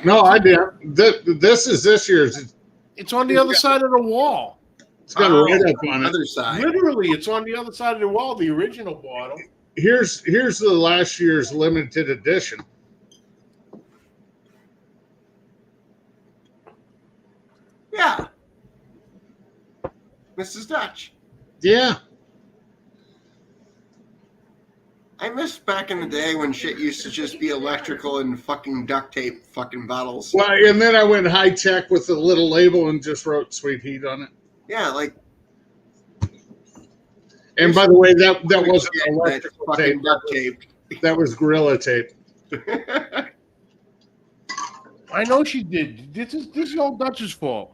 No, I didn't. This is this year's. It's on the other side of the wall. It's got a write up on it. Other side. Literally, it's on the other side of the wall, the original bottle. Here's the last year's limited edition. Yeah. Mrs. Dutch. Yeah. I miss back in the day when shit used to just be electrical and fucking duct tape fucking bottles. Well, and then I went high tech with a little label and just wrote "Sweet Heat" on it. Yeah, like And by the way, that wasn't that electrical fucking tape. duct tape. That was Gorilla Tape. I know she did. This is old Dutch's fault.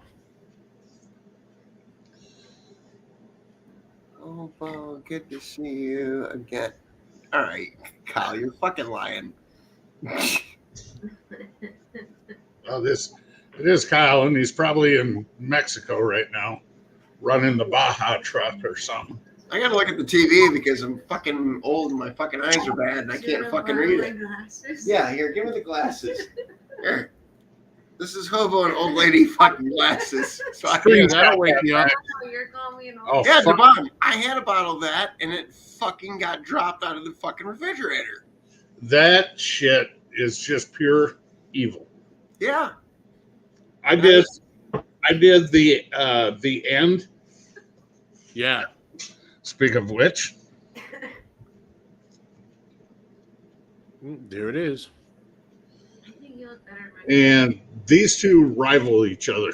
Oh, well, good to see you again. All right, Kyle, you're fucking lying. Oh, it is Kyle, and he's probably in Mexico right now, running the Baja truck or something. I gotta look at the TV because I'm fucking old and my fucking eyes are bad and I can't fucking read it. Glasses? Yeah, here, give me the glasses. Here. This is hobo and old lady fucking glasses. So I Yeah, can, that'll wake you up. Oh, you're calling me an Oh, old. yeah, fuck. Devon, I had a bottle of that and it fucking got dropped out of the fucking refrigerator. That shit is just pure evil. Yeah. I did the end. Yeah. Speak of which, There it is. I think you look better in my and these two rival each other.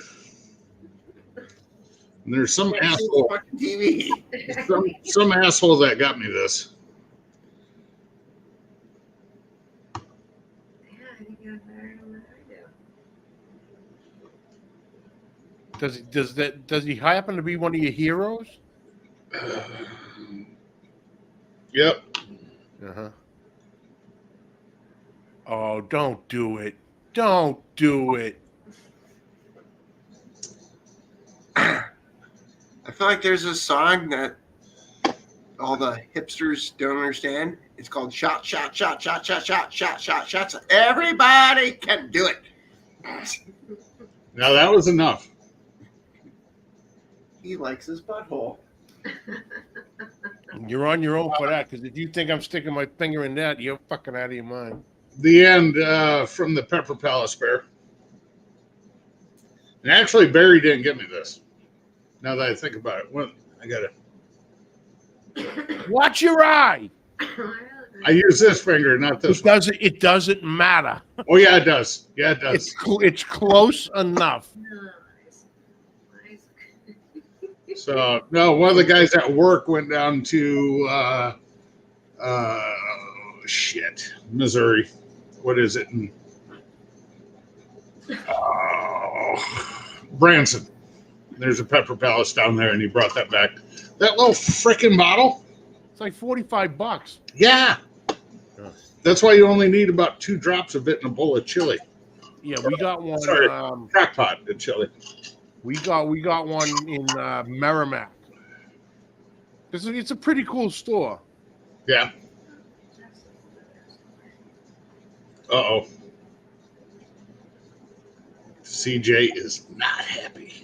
And there's some Can't see the asshole, fucking TV. some asshole that got me this. Yeah, I think you look better than I do. Does he happen to be one of your heroes? Yep. Uh-huh. Oh, don't do it. Don't do it. I feel like there's a song that all the hipsters don't understand. It's called Shot, Shot, Shot, Shot, Shot, Shot, Shot, Shot, Shots. Everybody can do it. Now that was enough. He likes his butthole. You're on your own for that, because if you think I'm sticking my finger in that, you're fucking out of your mind. The end from the Pepper Palace Bear. And actually, Barry didn't get me this. Now that I think about it, well, I got it. Watch your eye. I use this finger, not this one. It doesn't matter. Oh yeah, it does. Yeah, it does. It's close enough. So no, one of the guys at work went down to Missouri. What is it? Branson. There's a Pepper Palace down there, and he brought that back. That little freaking bottle. It's like $45. Yeah. Yeah. That's why you only need about 2 drops of it in a bowl of chili. Yeah, we got one. Sorry. Crock pot of chili. We got one in Merrimack. It's a pretty cool store. Yeah. Uh-oh. CJ is not happy.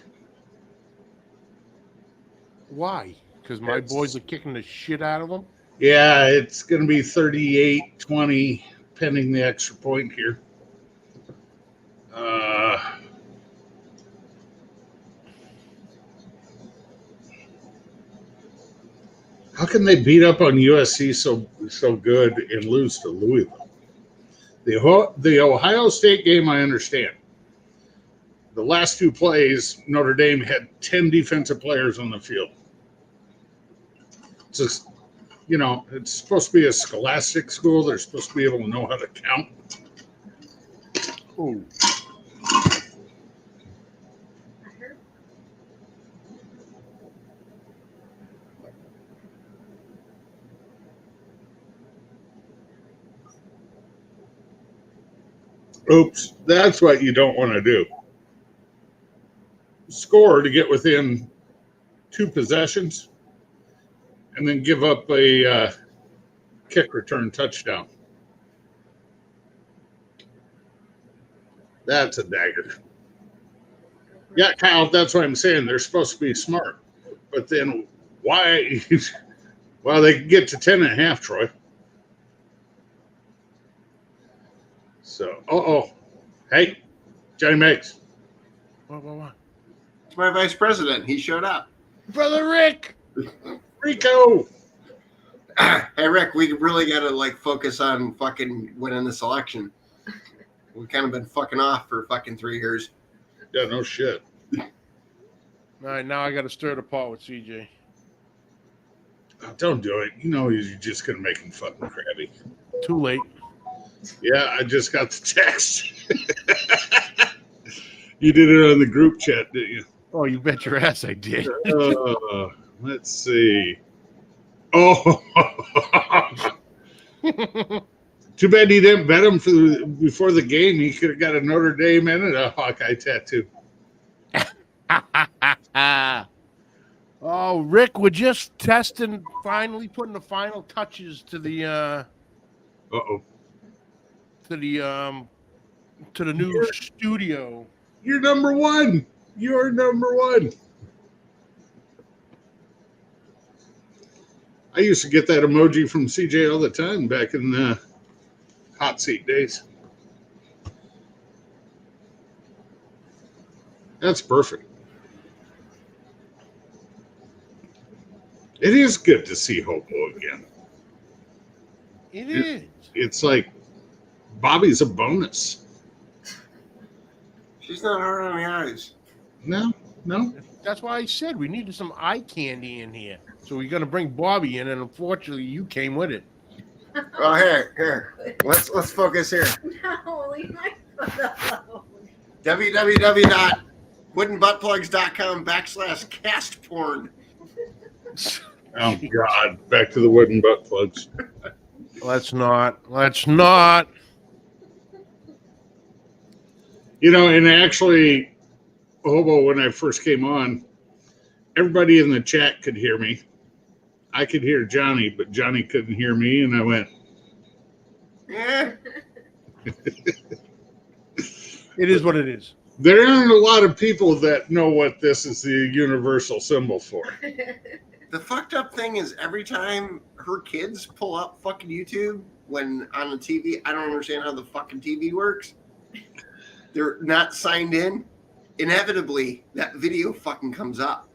Why? Because my boys are kicking the shit out of them. Yeah, it's going to be 38-20 pending the extra point here. How can they beat up on USC so good and lose to Louisville? The Ohio State game, I understand. The last two plays, Notre Dame had 10 defensive players on the field. It's just, it's supposed to be a scholastic school. They're supposed to be able to know how to count. Ooh. Oops, that's what you don't want to do. Score to get within 2 possessions and then give up a kick return touchdown. That's a dagger. Yeah, Kyle, that's what I'm saying. They're supposed to be smart. But then why? Well, they can get to 10 and a half, Troy. So, hey, Johnny Makes. What? It's my vice president. He showed up. Brother Rick. Rico. Hey, Rick, we really got to focus on fucking winning this election. We've kind of been fucking off for fucking 3 years. Yeah, no shit. All right, now I got to stir the pot with CJ. Oh, don't do it. You're just going to make him fucking crabby. Too late. Yeah, I just got the text. You did it on the group chat, didn't you? Oh, you bet your ass I did. Let's see. Oh, too bad he didn't bet him before the game. He could have got a Notre Dame and a Hawkeye tattoo. Oh, Rick, we're just testing, finally putting the final touches to the to the new studio. You're number one. You're number one. I used to get that emoji from CJ all the time back in the hot seat days. That's perfect. It is good to see Hobo again. It is. It's like Bobby's a bonus. She's not hard on the eyes. No. That's why I said we needed some eye candy in here. So we're gonna bring Bobby in, and unfortunately, you came with it. Well, here. Let's focus here. No, leave my foot alone. www.woodenbuttplugs.com/cast porn. Oh, God. Back to the wooden butt plugs. Let's not. And actually, Hobo, when I first came on, everybody in the chat could hear me. I could hear Johnny, but Johnny couldn't hear me, and I went, Yeah. It is what it is. there aren't a lot of people that know what this is the universal symbol for. The fucked up thing is every time her kids pull up fucking YouTube when on the TV, I don't understand how the fucking TV works. They're not signed in. Inevitably, that video fucking comes up.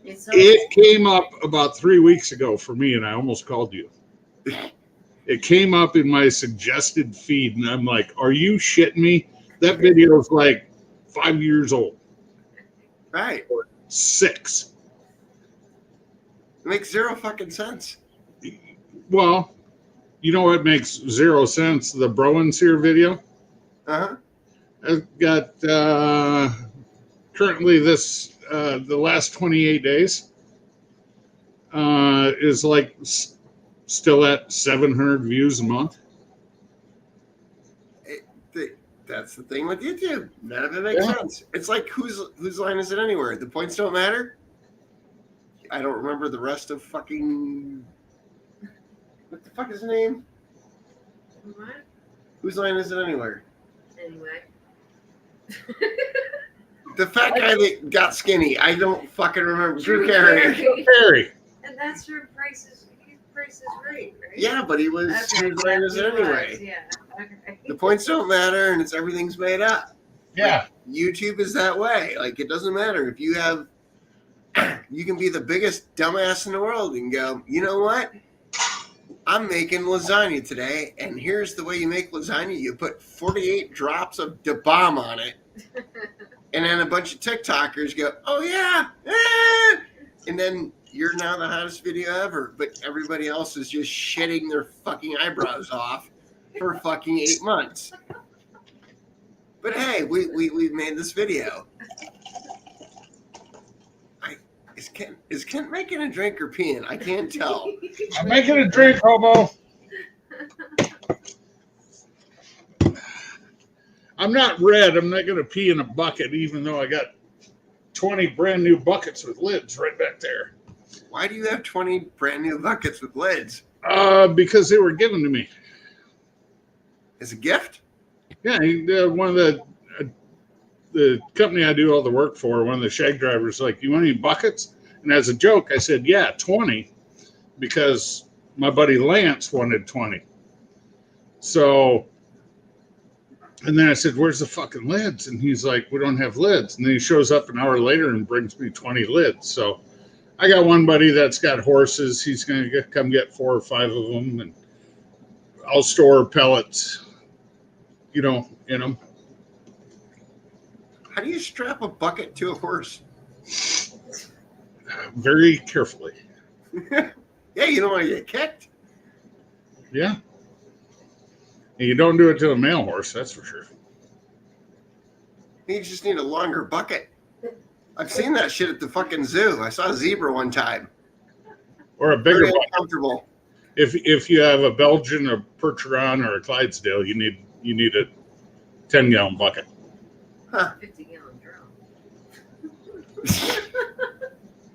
It came up about 3 weeks ago for me, and I almost called you. It came up in my suggested feed, and I'm like, are you shitting me? That video is like 5 years old. Right. 6. It makes zero fucking sense. Well, you know what makes 0 sense? The Broen Sear video. Uh-huh. I've got currently the last 28 days is like still at 700 views a month. That's the thing with YouTube. None of it makes sense. It's like whose line is it anywhere? The points don't matter. I don't remember the rest of fucking. What the fuck is the name? What? Whose line is it anywhere? Anyway. The fat guy that got skinny. I don't fucking remember. Drew Carey. Harry. And that's your Price is Right, right? Yeah, but he was. Okay, Whose line is it he was, anyway? yeah. Okay. The points don't matter, and everything's made up. Yeah. YouTube is that way. Like, it doesn't matter if you have, you can be the biggest dumbass in the world and go, you know what? I'm making lasagna today, and here's the way you make lasagna. You put 48 drops of Da Bomb on it, and then a bunch of TikTokers go, oh yeah, and then you're now the hottest video ever, but everybody else is just shitting their fucking eyebrows off for fucking 8 months. But hey, we made this video. Is Kent making a drink or peeing? I can't tell. I'm making a drink, hobo. I'm not red. I'm not going to pee in a bucket, even though I got 20 brand new buckets with lids right back there. Why do you have 20 brand new buckets with lids? Because they were given to me. As a gift? Yeah, one of the company I do all the work for, one of the shag drivers, like, you want any buckets? And as a joke, I said, yeah, 20, because my buddy Lance wanted 20. So, and then I said, where's the fucking lids? And he's like, we don't have lids. And then he shows up an hour later and brings me 20 lids. So I got one buddy that's got horses. He's going to come get 4 or 5 of them, and I'll store pellets, in them. How do you strap a bucket to a horse? Very carefully. Yeah, you don't want to get kicked. Yeah. And you don't do it to a male horse, that's for sure. You just need a longer bucket. I've seen that shit at the fucking zoo. I saw a zebra one time. Or a bigger Very bucket. uncomfortable. If you have a Belgian, a Percheron, or a Clydesdale, you need a 10-gallon bucket. 50-gallon drum.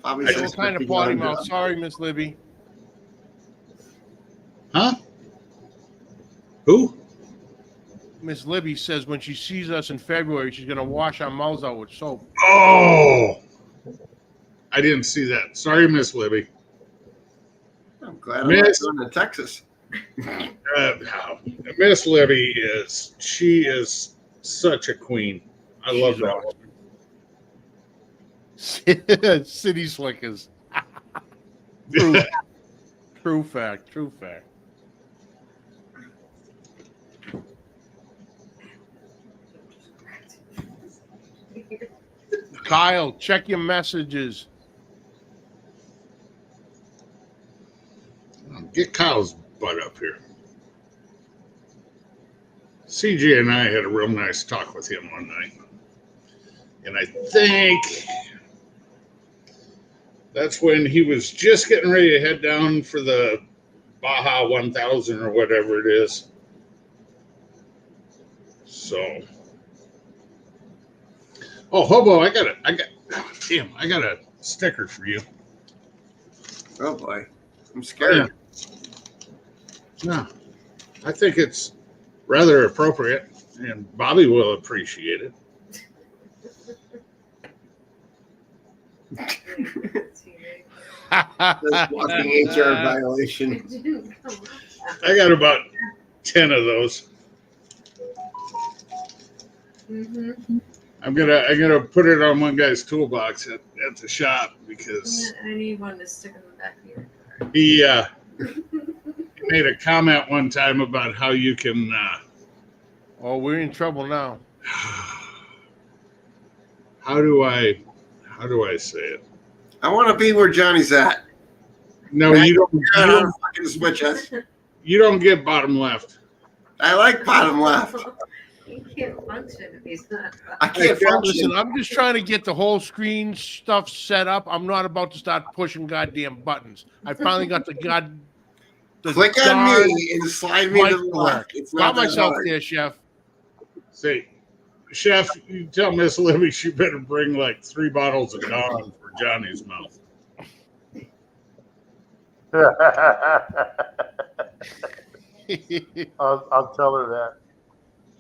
Probably I says was kind of 50 potty gallon mouth. Sorry, Miss Libby. Huh? Who? Miss Libby says when she sees us in February, she's going to wash our mouths out with soap. Oh, I didn't see that. Sorry, Miss Libby. I'm glad I'm not going to Texas. Miss Libby she is such a queen. I love She's that awesome. City slickers. woman. True fact. True fact. Kyle, check your messages. Get Kyle's butt up here. CJ and I had a real nice talk with him one night. And I think that's when he was just getting ready to head down for the Baja 1000 or whatever it is. So, oh, Hobo, I got a sticker for you. Oh boy, I'm scared. No, I think it's rather appropriate, and Bobby will appreciate it. That's walking HR violation. I got about 10 of those. Mm-hmm. I'm gonna put it on one guy's toolbox at the shop because I need one to stick in the back of your car. he made a comment one time about how you can Oh, we're in trouble now. how do I say it? I want to be where Johnny's at. No, you don't Fucking switch us. you don't get bottom left. I like bottom left. He can't function if he's not. I can't Listen, function. I'm just trying to get the whole screen stuff set up. I'm not about to start pushing goddamn buttons. I finally got the Click on darn me and slide me to the mic left. It's Got not that myself hard. there, Chef. Say, Chef, you tell Miss Libby she better bring like 3 bottles of Dawn for Johnny's mouth. I'll tell her that.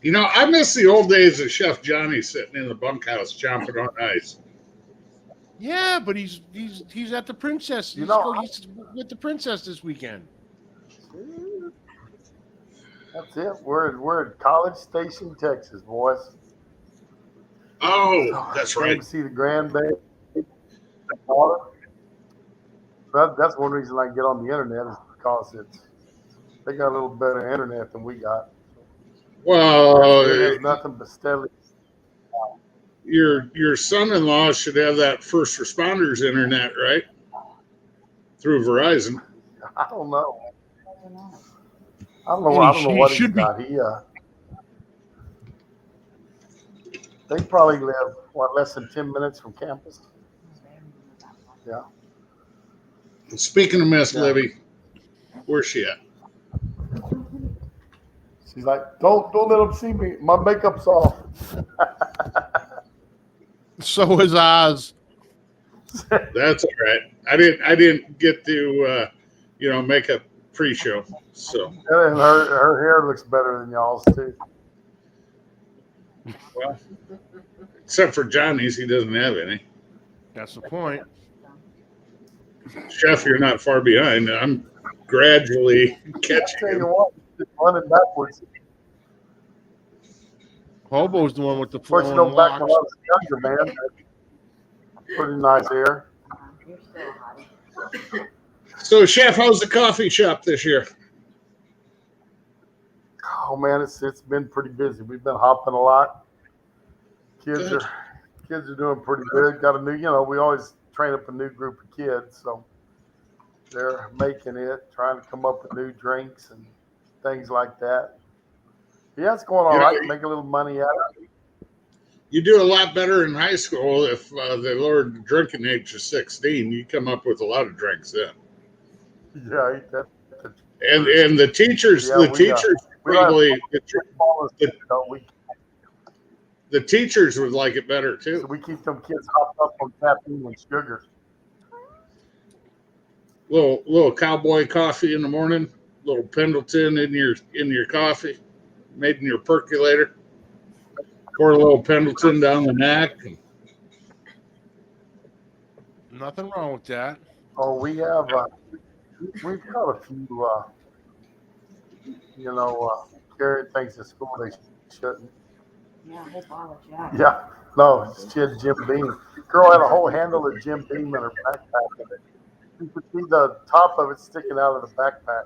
You know, I miss the old days of Chef Johnny sitting in the bunkhouse chomping on ice. Yeah, but he's at the princess. You know, He's with the princess this weekend. That's it. We're in College Station, Texas, boys. Oh, that's Came right. to see the grandbaby. daughter. That's one reason I get on the internet is because they got a little better internet than we got. Well, It has nothing but steadily. your son-in-law should have that first responders internet, right? Through Verizon. I don't know. I And don't know he what he's should be. got. They probably live less than 10 minutes from campus. Yeah. Speaking of Miss Yeah. Libby, where's she at? She's like, don't let them see me. My makeup's off. So is Oz. That's all right. I didn't get to make a pre-show. So And her hair looks better than y'all's too. well, except for Johnny's, he doesn't have any. That's the point. Chef, you're not far behind. I'm gradually I'll catching tell you him. what, just running backwards. Hobo's the one with the Of course, flowing back when I locks. was younger, man, pretty nice hair. So, Chef, how's the coffee shop this year? Oh man, it's been pretty busy. We've been hopping a lot. Kids Good. are doing pretty good. Got a new, we always train up a new group of kids, so they're making it, trying to come up with new drinks and things like that. Yeah, it's going all right. Make a little money out of it. You do a lot better in high school if they lowered the drinking age to 16. You come up with a lot of drinks then. Yeah, that's And the teachers, Yeah, probably we the teachers would like it better so too. we keep them kids hopped up on caffeine and sugar. Little cowboy coffee in the morning, little Pendleton in your coffee, made in your percolator. Pour a little Pendleton down the neck. Nothing wrong with that. Oh, we've got a few, carrying things to school they shouldn't. Yeah, a whole bottle of Jack. Yeah, no, she had Jim Beam. Girl had a whole handle of Jim Beam in her backpack. You could see the top of it sticking out of the backpack.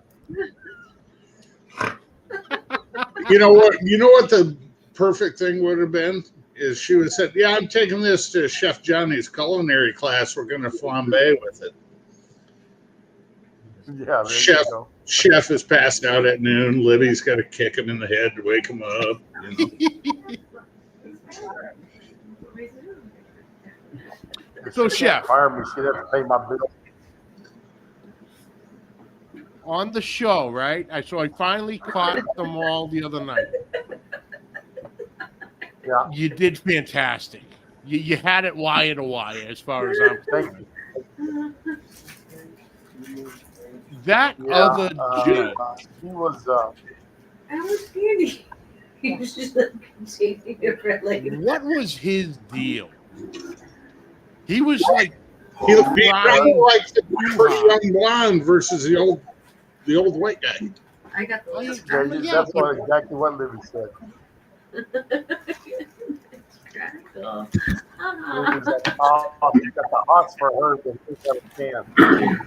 You know what? You know what the perfect thing would have been is she would have said, "Yeah, I'm taking this to Chef Johnny's culinary class. We're going to flambe with it." Yeah, there Chef. you go. Chef is passed out at noon. Libby's got to kick him in the head to wake him up. So, Chef, Fire me, she'd have to pay my bill. on the show, right? So I finally caught them all the other night. Yeah, You did fantastic. You had it wire to wire, as far as I'm. thank you. That Yeah, other Joe. he was. I was scared. He was just like continuing for like. What was his deal? He was like, He looked like the pretty young blonde versus the old white guy. I got the list. Yeah, That's but- exactly what Libby said. Cool. Libby's like, oh, you got the hots for her, but he's got a can.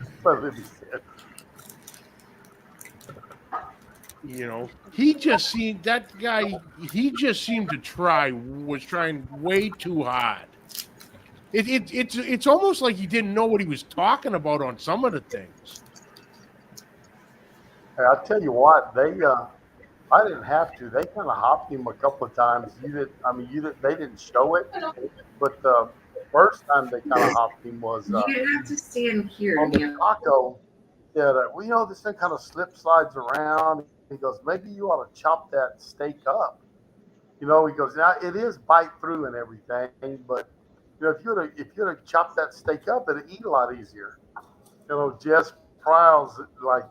That's what Libby said. he just seemed that guy. He just seemed to was trying way too hard. It's almost like he didn't know what he was talking about on some of the things. Hey, I'll tell you what, I didn't have to. They kind of hopped him a couple of times. They didn't show it, but the first time they kind of hopped him was You have to stand here. on the Dan. taco. That this thing kind of slides around. He goes, maybe you ought to chop that steak up. He goes, now it is bite through and everything, but if you'd have chopped that steak up, it'd eat a lot easier. Jess Pryles,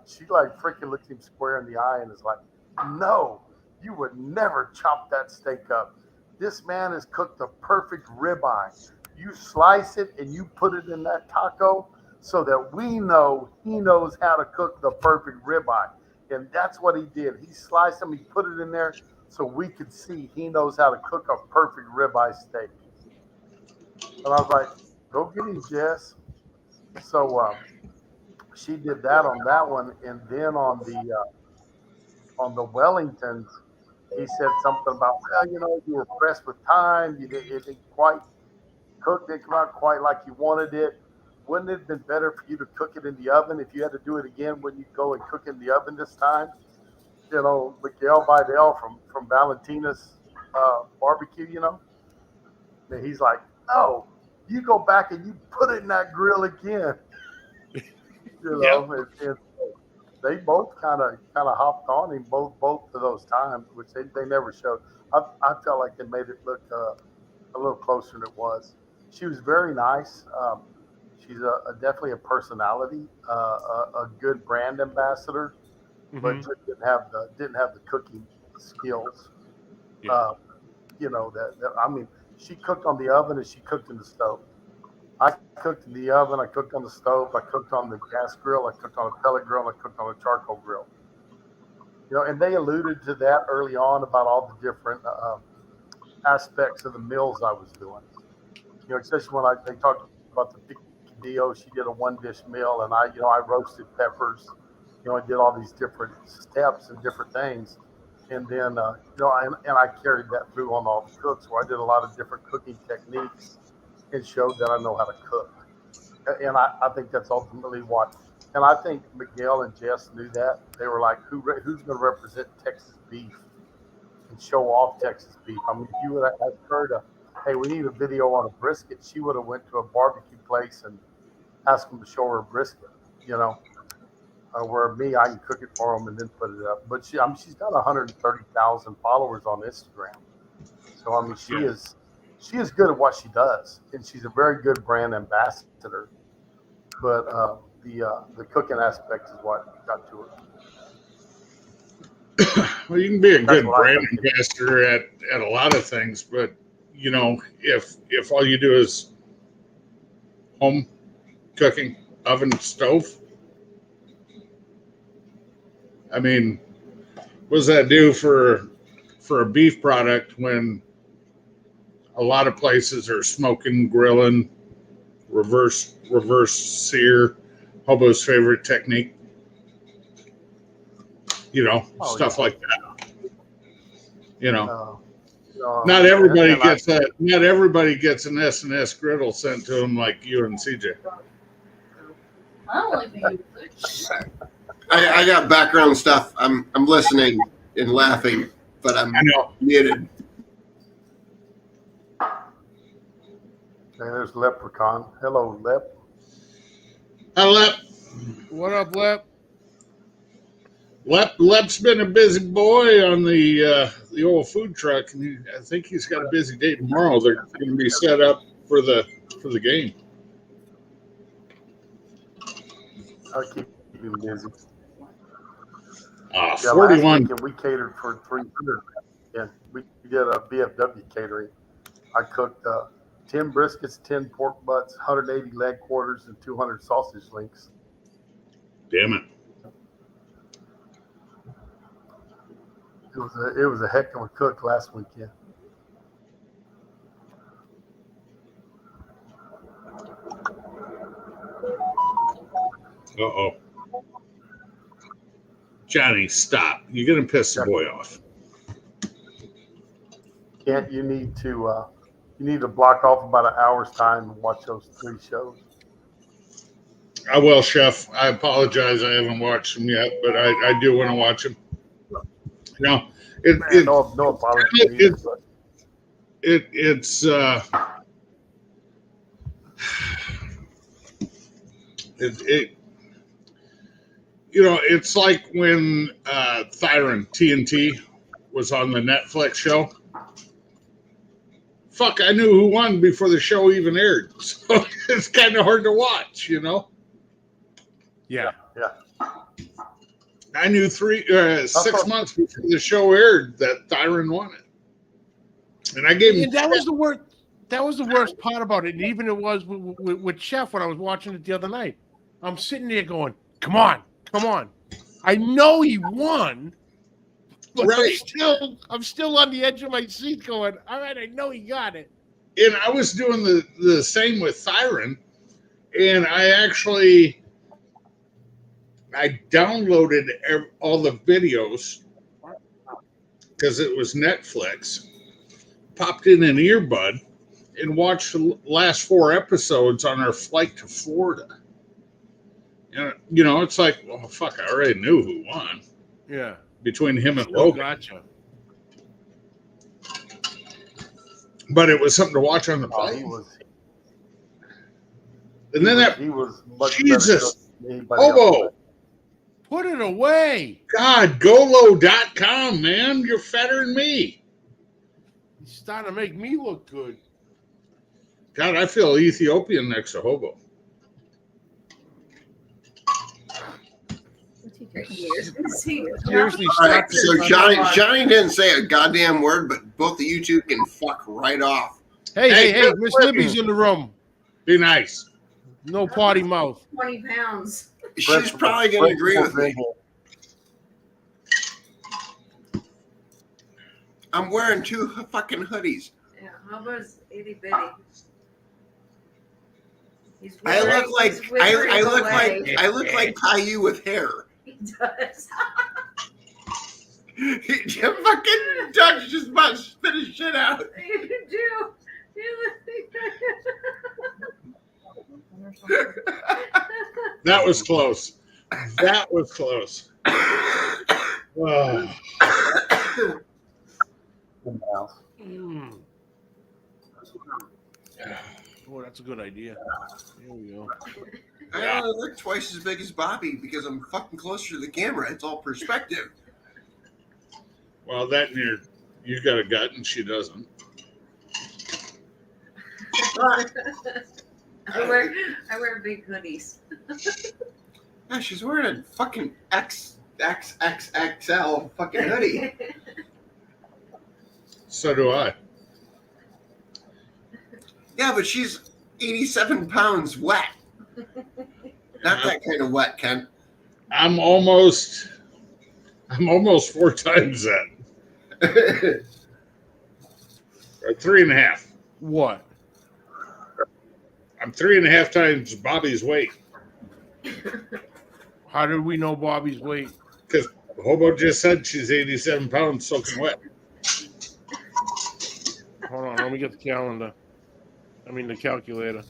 she freaking looked him square in the eye and is like, no, you would never chop that steak up. This man has cooked the perfect ribeye. You slice it and you put it in that taco so that we know he knows how to cook the perfect ribeye. And that's what he did. He sliced them, he put it in there so we could see he knows how to cook a perfect ribeye steak. And I was like, go get him, Jess. So she did that on that one, and then on the Wellingtons, he said something about, well, you were pressed with time. It didn't quite cook. Didn't come out quite like you wanted it. Wouldn't it have been better for you to cook it in the oven? If you had to do it again, wouldn't you go and cook in the oven this time? Miguel Vidal from Valentina's barbecue, And he's like, no, you go back and you put it in that grill again. And they both kind of hopped on him both of those times, which they never showed. I felt like they made it look a little closer than it was. She was very nice. She's definitely a personality, a good brand ambassador, but Mhm. just didn't have the cooking skills. Yeah. I mean, she cooked on the oven and she cooked in the stove. I cooked in the oven, I cooked on the stove, I cooked on the gas grill, I cooked on a pellet grill, I cooked on a charcoal grill. And they alluded to that early on about all the different aspects of the meals I was doing. Especially when they talked about the picadillo, she did a one-dish meal, and I roasted peppers. I did all these different steps and different things, and then I carried that through on all the cooks, where I did a lot of different cooking techniques and showed that I know how to cook. And I think that's ultimately what. And I think Miguel and Jess knew that. They were like, who's going to represent Texas beef and show off Texas beef? I mean, if you would have asked her to, hey, we need a video on a brisket, she would have went to a barbecue place and asked them to show her a brisket, where me, I can cook it for them and then put it up. But she's got 130,000 followers on Instagram. So, I mean, she is good at what she does, and she's a very good brand ambassador. But the cooking aspect is what got to her. Well, you can be a That's good what I brand think. ambassador at a lot of things, but if all you do is home cooking, oven, stove, I mean, what does that do for a beef product when a lot of places are smoking, grilling, reverse sear, Hobo's favorite technique, stuff like that. Not everybody gets an S&S griddle sent to them like you and CJ. I only think you could. I got background stuff. I'm listening and laughing, but I'm I know. muted. And there's Leprechaun. Hello, Lep. Hi, Lep. What up, Lep? Lep's been a busy boy on the old food truck, and I think he's got a busy day tomorrow. They're going to be set up for the game. I'll keep you busy. Ah, Yeah, 41. last weekend we catered for 300. Yeah, we did a BFW catering. I cooked 10 briskets, 10 pork butts, 180 leg quarters, and 200 sausage links. Damn it. It was a heck of a cook last weekend. Uh-oh. Johnny, stop. You're going to piss the boy off. Kent, you need to block off about an hour's time and watch those 3 shows. I will, Chef. I apologize. I haven't watched them yet, but I do want to watch them. No, No apology. It's like when Thyron TNT was on the Netflix show. Fuck, I knew who won before the show even aired, so it's kind of hard to watch, Yeah. Yeah. I knew 6 months before the show aired that Thyron won it, and I gave him. And that was the worst. That was the worst part about it. And even it was with Chef when I was watching it the other night. I'm sitting there going, "Come on." I know he won, but Right. I'm still on the edge of my seat, going, "All right, I know he got it." And I was doing the same with Thyron, and I downloaded all the videos because it was Netflix, popped in an earbud, and watched the last 4 episodes on our flight to Florida. And, you know, it's like, well, fuck, I already knew who won Yeah. between him and Still Logan. gotcha. But it was something to watch on the Oh, plane. And then he was much Jesus. better than anybody else. Hobo, Put it away. God, Golo.com, man. You're fatter than me. He's starting to make me look good. God, I feel Ethiopian next to Hobo. What's he drinking? Seriously, All stop right, so this. Johnny didn't say a goddamn word, but both of you two can fuck right off. Hey, Hey, Miss Libby's in the room. Be nice. No potty mouth. 20 pounds. She's probably going to agree with me. I'm wearing 2 fucking hoodies. Yeah, how about his itty bitty? He's I withering- look like he's withering away. I look like Caillou with hair. He does. You fucking Dutch just about to spit his shit out. You do. You That was close. That was close. Oh. Mm. Oh, that's a good idea. Here we go. I only look twice as big as Bobby because I'm fucking closer to the camera. It's all perspective. Well, that and you got a gut and she doesn't. I wear big hoodies. Yeah, she's wearing a fucking XXXL fucking hoodie. So do I. Yeah, but she's 87 pounds wet. Not that kind of wet, Ken. I'm almost 4 times that. Or 3.5. What? I'm 3.5 times Bobby's weight. How did we know Bobby's weight? Because Hobo just said she's 87 pounds soaking wet. Hold on, let me get the calendar. I mean the calculator.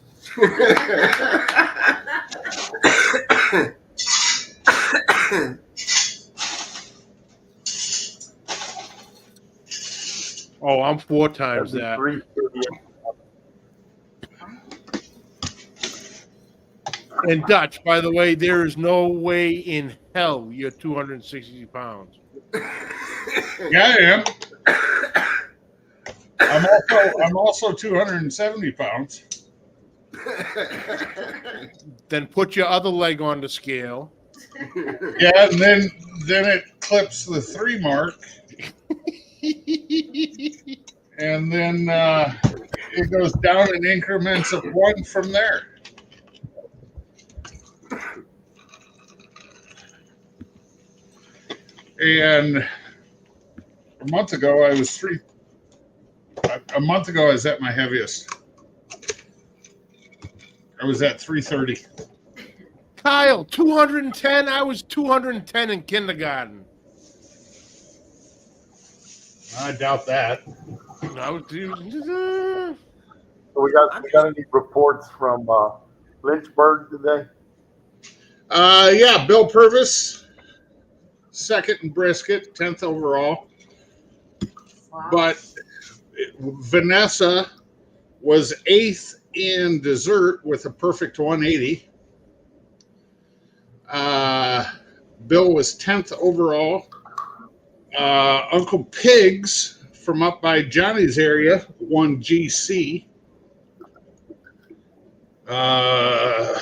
Oh, I'm 4 times that. And Dutch, by the way, there is no way in hell you're 260 pounds. Yeah, I am. I'm also 270 pounds. Then put your other leg on the scale. Yeah, and then it clips the 3 mark. And then it goes down in increments of 1 from there. And a month ago, I was at my heaviest. I was at 330. Kyle, 210. I was 210 in kindergarten. I doubt that. I was. So we got any reports from Lynchburg today? Yeah, Bill Purvis, 2nd in brisket, 10th overall. Wow. But Vanessa was 8th in dessert with a perfect 180. Bill was 10th overall. Uncle Pigs from up by Johnny's area won GC. A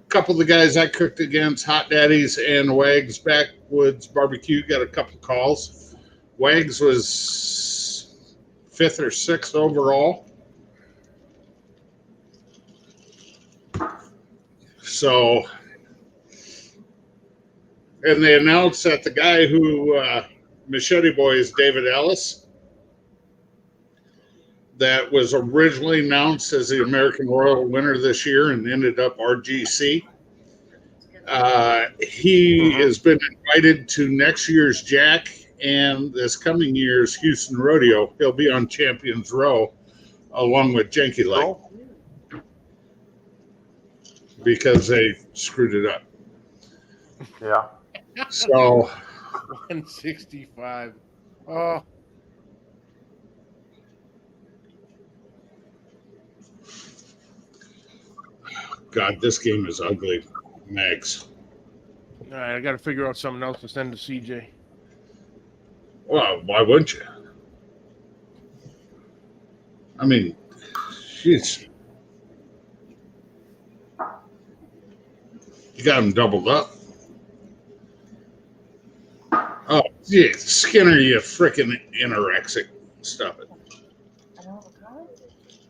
couple of the guys I cooked against, Hot Daddies and Wags Backwoods Barbecue, got a couple of calls. Wags was 5th or 6th overall. So, and they announced that the guy who Machete Boy is David Ellis. that was originally announced as the American Royal winner this year and ended up RGC. He has been invited to next year's Jack and this coming year's Houston Rodeo. He'll be on Champions Row along with Janky Leg Cool. because they screwed it up. Yeah. So 165. Oh, God, this game is ugly, Max. all right. I got to figure out something else to send to CJ. Well, why wouldn't you? I mean, jeez. You got him doubled up. Oh, yeah, Skinner, you freaking anorexic. Stop it.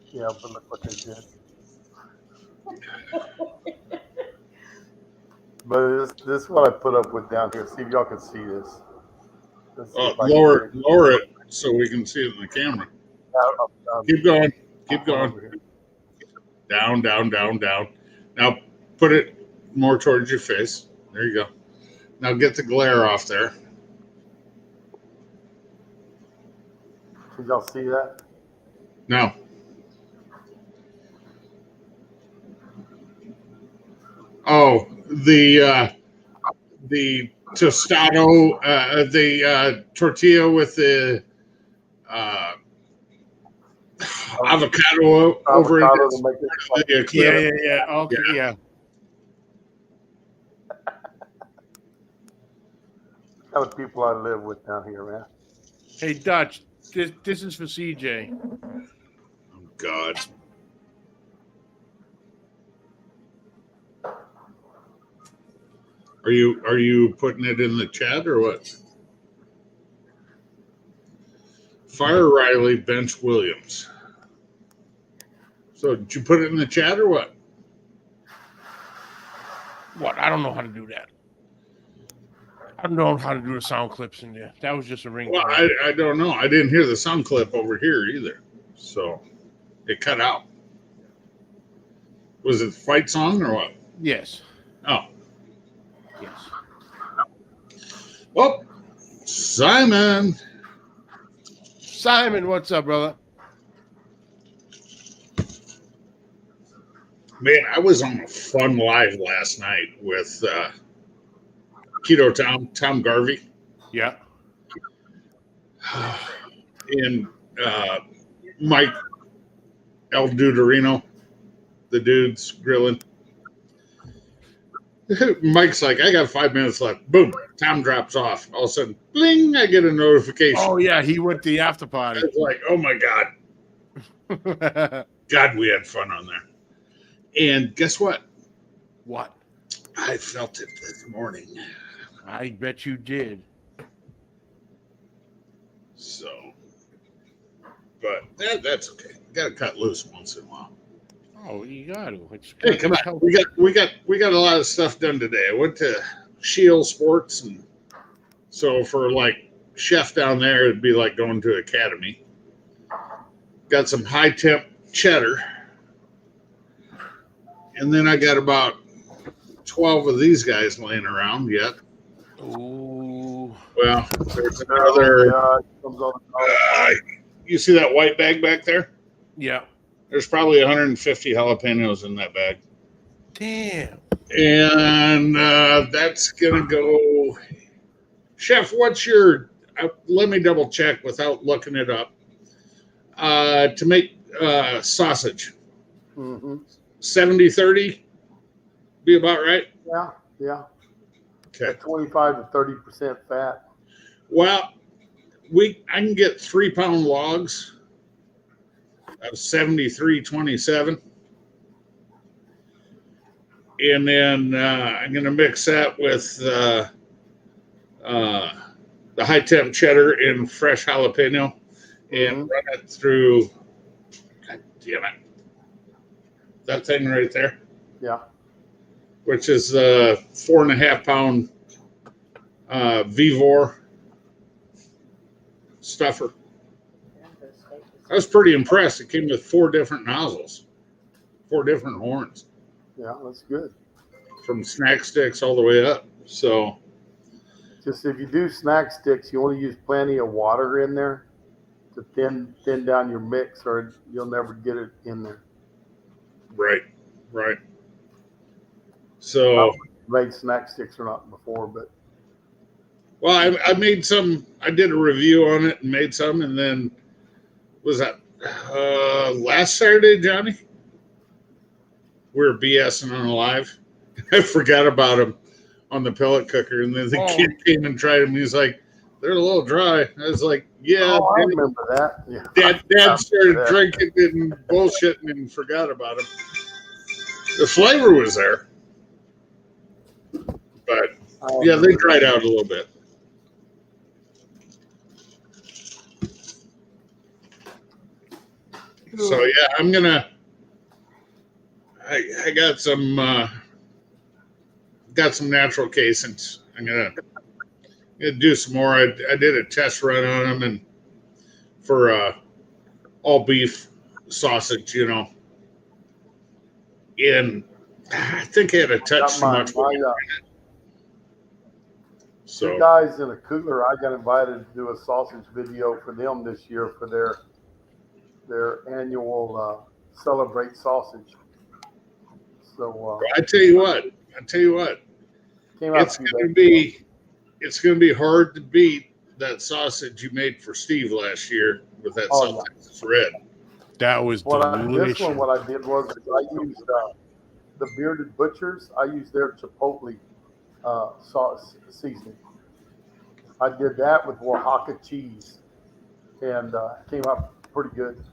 Yeah, but look what they did. But this is what I put up with down here. See if y'all can see this. Let's see Oh, if I can lower it so we can see it in the camera. Keep going. Keep going. Over here. Down, down, down, down. Now put it more towards your face. There you go. Now get the glare off there. Did y'all see that? Now. Oh, the tostado, the tortilla with the avocado over Avocado it. to make it like Yeah. Okay, yeah. kind of people I live with down here, man. Hey, Dutch, this is for CJ. Oh, God. Are you putting it in the chat or what? Fire Riley, bench Williams. So did you put it in the chat or what? What? I don't know how to do that. I don't know how to do the sound clips in there. That was just a ring. Well, I don't know. I didn't hear the sound clip over here either. So it cut out. Was it the fight song or what? Yes. Oh. Yes. Well, Simon. Simon, what's up, brother? Man, I was on a fun live last night with Keto Tom Garvey. Yeah. And Mike El Duderino, the dude's grilling. Mike's like, I got 5 minutes left. Boom, Tom drops off. All of a sudden, bling, I get a notification. Oh, yeah, he went to the after I party. was like, oh my God. God, we had fun on there. And guess what? What? I felt it this morning. I bet you did. So, but that's okay. Got to cut loose once in a while. Oh, you got to. It's Hey, come on. We got a lot of stuff done today. I went to Shield Sports, and so for like chef down there, it'd be like going to Academy. Got some high temp cheddar, and then I got about 12 of these guys laying around yet. Ooh. Well, there's another. Yeah, it comes on the You see that white bag back there? Yeah. There's probably 150 jalapenos in that bag. Damn. And that's going to go. Chef, what's your. Let me double check without looking it up. To make sausage, Mm-hmm. 70-30 be about right? Yeah. Okay. 25 to 30% fat. Well, I can get 3-pound logs of 73-27. And then I'm going to mix that with the high temp cheddar and fresh jalapeno and run it through. God damn it. That thing right there, Yeah. which is 4.5-pound Vivor stuffer. I was pretty impressed. It came with 4 different nozzles, 4 different horns, Yeah, that's good. from snack sticks all the way up. So Just if you do snack sticks, you want to use plenty of water in there to thin down your mix, or you'll never get it in there. right. So Made snack sticks or not before, but well, I made some. I did a review on it and made some, and then was that last Saturday, Johnny? We were BSing on live. I forgot about him on the pellet cooker, and then the kid came and tried them. He's like, "They're a little dry." I was like, "Yeah." oh, I remember that. Yeah. Dad started that. drinking and bullshitting and forgot about him. The flavor was there, but I yeah, they remember dried that. out a little bit. So yeah, I'm gonna. I got some natural casings. I'm gonna do some more. I did a test run on them and for all beef sausage, and I think I had a touch Got too my, much. my So two guys in a cooler. I got invited to do a sausage video for them this year for their annual celebrate sausage. So I tell you what, came out it's to gonna be hard to beat that sausage you made for Steve last year with that Oh, South Texas red. That was this delicious. one, what I did was I used the Bearded Butchers. I used their chipotle sauce seasoning. I did that with Oaxaca cheese, and came out pretty good.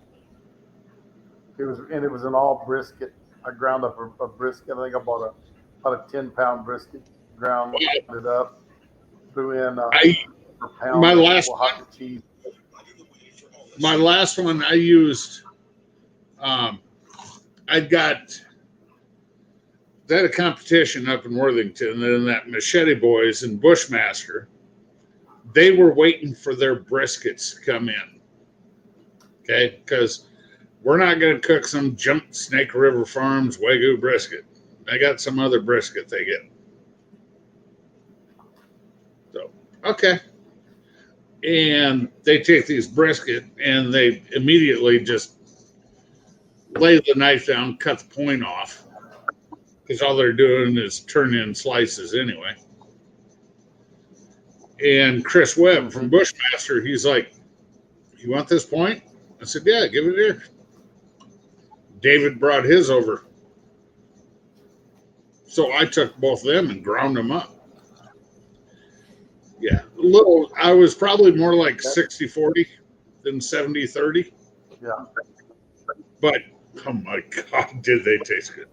It was an all brisket. I ground up a brisket. I think I bought about a 10-pound brisket, ground it up, threw in per pound my of last Oaxaca cheese. My last one I used, I got they had a competition up in Worthington, and that Machete Boys and Bushmaster, they were waiting for their briskets to come in. Okay, because we're not going to cook some junk Snake River Farms Wagyu brisket. They got some other brisket they get. So, okay. And they take these brisket and they immediately just lay the knife down, cut the point off, because all they're doing is turn in slices anyway. And Chris Webb from Bushmaster, he's like, "You want this point?" I said, "Yeah, give it here." David brought his over. So I took both of them and ground them up. Yeah, I was probably more like 60-40 than 70-30. Yeah. But, oh my God, did they taste good.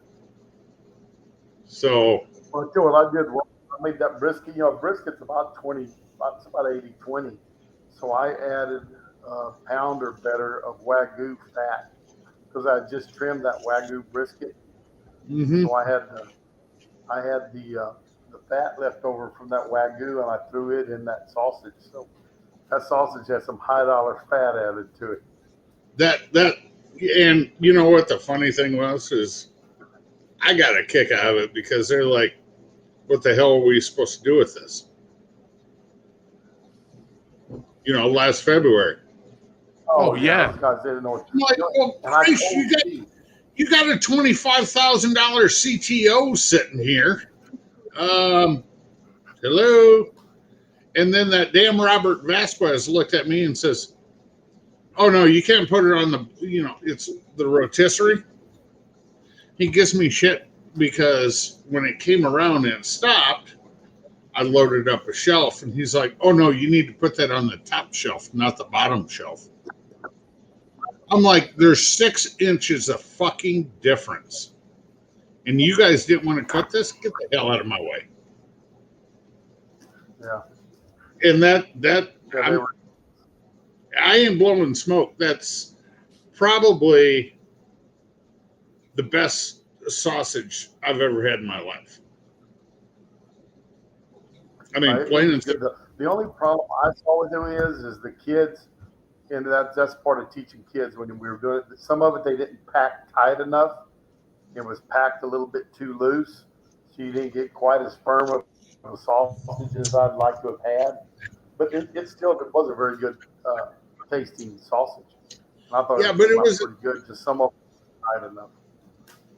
So. Well, I tell you what I did. I made that brisket. Brisket's about 80-20. So I added a pound or better of Wagyu fat because I just trimmed that Wagyu brisket. Mm-hmm. So I had the fat left over from that Wagyu, and I threw it in that sausage. So that sausage had some high dollar fat added to it. That and you know what the funny thing was is I got a kick out of it because they're like, "What the hell are we supposed to do with this?" Last February. Oh, yeah. Those guys didn't know what to Like, do. well, And I Christ, told Steve, you got a $25,000 CTO sitting here. Hello. And then that damn Robert Vasquez looked at me and says, "Oh no, you can't put it on the, it's the rotisserie." He gives me shit because when it came around and stopped, I loaded up a shelf, and he's like, "Oh no, you need to put that on the top shelf, not the bottom shelf." I'm like, there's 6 inches of fucking difference. And you guys didn't want to cut this? Get the hell out of my way. yeah. And Yeah, I ain't blowing smoke. That's probably the best sausage I've ever had in my life. I mean, right? plain and simple. The only problem I saw with them is the kids and that's part of teaching kids when we were doing it. Some of it they didn't pack tight enough. It was packed a little bit too loose, so you didn't get quite as firm of a sausage as I'd like to have had. But it still was a very good tasting sausage. And I thought Yeah, but it was pretty good. Just some of it tight enough.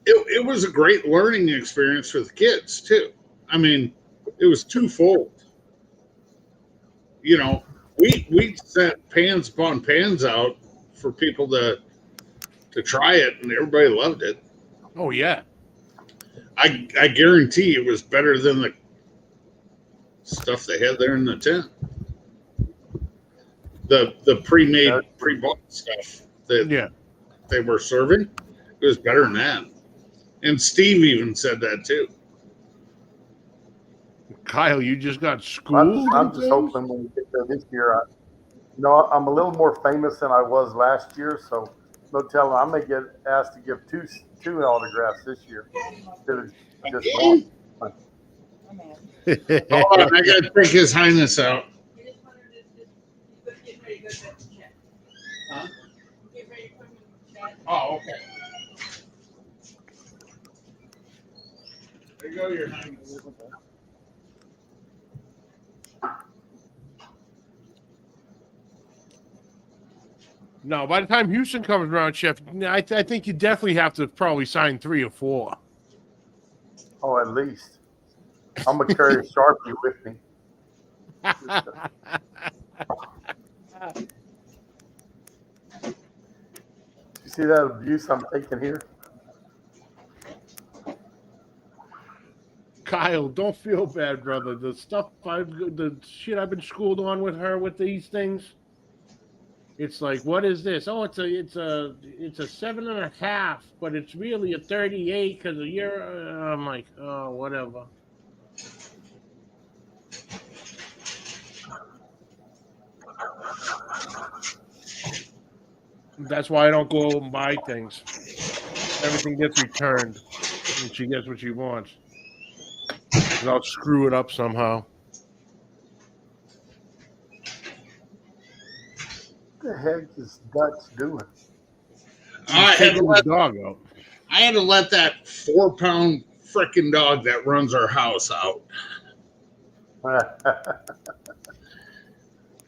it was a great learning experience for the kids too. I mean, it was twofold. You know, we set pans upon pans out for people to try it, and everybody loved it. Oh yeah. I guarantee it was better than the stuff they had there in the tent. The pre-made, pre-bought stuff that Yeah. they were serving, it was better than that. And Steve even said that too. Kyle, you just got schooled. I'm just hoping when we get there this year, I'm a little more famous than I was last year, so no telling. I may get asked to give two autographs this year instead of just one. Hold on, I gotta take His Highness out. Huh? Oh, okay. There you go, Your Highness. No, by the time Houston comes around, Chef, I think you definitely have to probably sign 3 or 4. Oh, at least. I'm gonna carry a Sharpie with me. You see that abuse I'm taking here? Kyle, don't feel bad, brother. The shit I've been schooled on with her with these things. It's like, what is this? Oh, it's a 7.5, but it's really a 38 because a year. I'm like, oh, whatever. That's why I don't go out and buy things. Everything gets returned, and she gets what she wants. And I'll screw it up somehow. What the heck is Dutch doing? I had, Taking to the let, dog out. I had to let that 4-pound frickin' dog that runs our house out.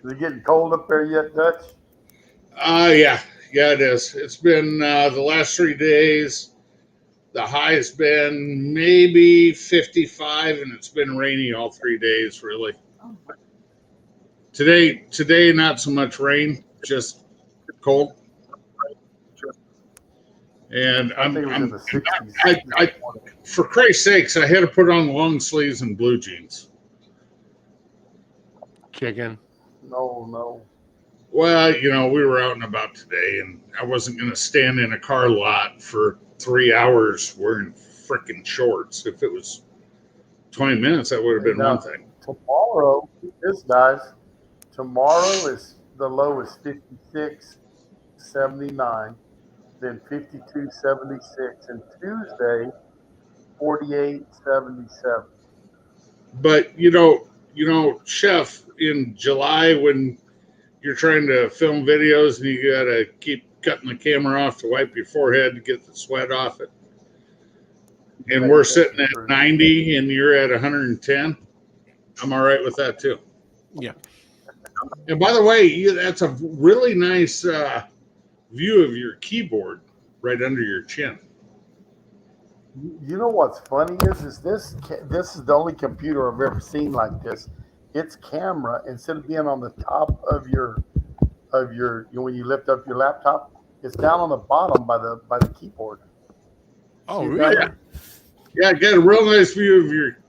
Is it getting cold up there yet, Dutch? Yeah, it is. It's been the last 3 days. The high's been maybe 55, and it's been rainy all 3 days, really. Today, not so much rain, just cold. And I think it was in the 60s. for Christ's sakes, I had to put on long sleeves and blue jeans. Chicken. No. Well, we were out and about today, and I wasn't going to stand in a car lot for 3 hours wearing frickin' shorts. If it was 20 minutes, that would have been one thing. Tomorrow, is the low is 56.79, then 52.76, and Tuesday 48.77. But Chef, in July when you're trying to film videos and you got to keep cutting the camera off to wipe your forehead to get the sweat off it, and we're sitting at 90 and you're at 110, I'm all right with that too. Yeah. And by the way, that's a really nice view of your keyboard right under your chin. You know what's funny is this is the only computer I've ever seen like this. Its camera, instead of being on the top of your when you lift up your laptop, it's down on the bottom by the keyboard. Oh, See really? that? Yeah, got a real nice view of your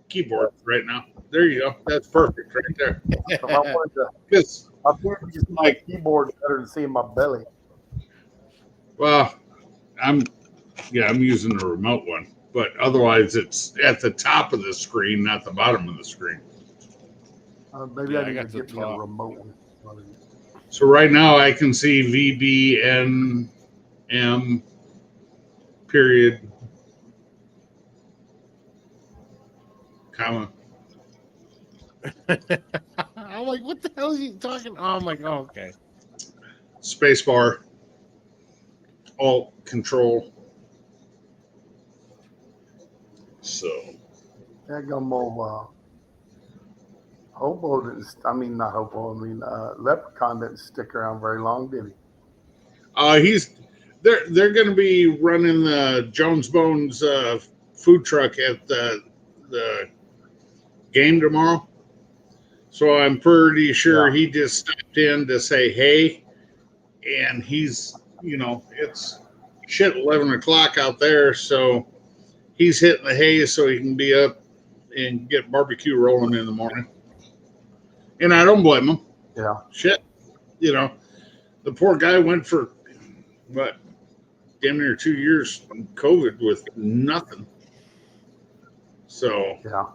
keyboard right now. There you go. That's perfect right there. So I wanted to, Yes. I figured you could see my keyboard better than seeing my belly. Well, I'm using the remote one, but otherwise it's at the top of the screen, not the bottom of the screen. Maybe Yeah, I I need got to the get me a top. remote one. So right now I can see VBNM period, comma. I'm like, what the hell is he talking? Oh, I'm like, oh, okay. spacebar, alt control. So That gumbo, Hobo didn't, I mean, not Hobo, I mean, Leprechaun didn't stick around very long, did he? they're going to be running the Jones Bones food truck at the game tomorrow. So I'm pretty sure Yeah. he just stopped in to say hey, and he's, it's shit 11 o'clock out there, so he's hitting the hay so he can be up and get barbecue rolling in the morning. And I don't blame him. Yeah. Shit, the poor guy went for what, damn near 2 years in COVID with nothing. So Yeah.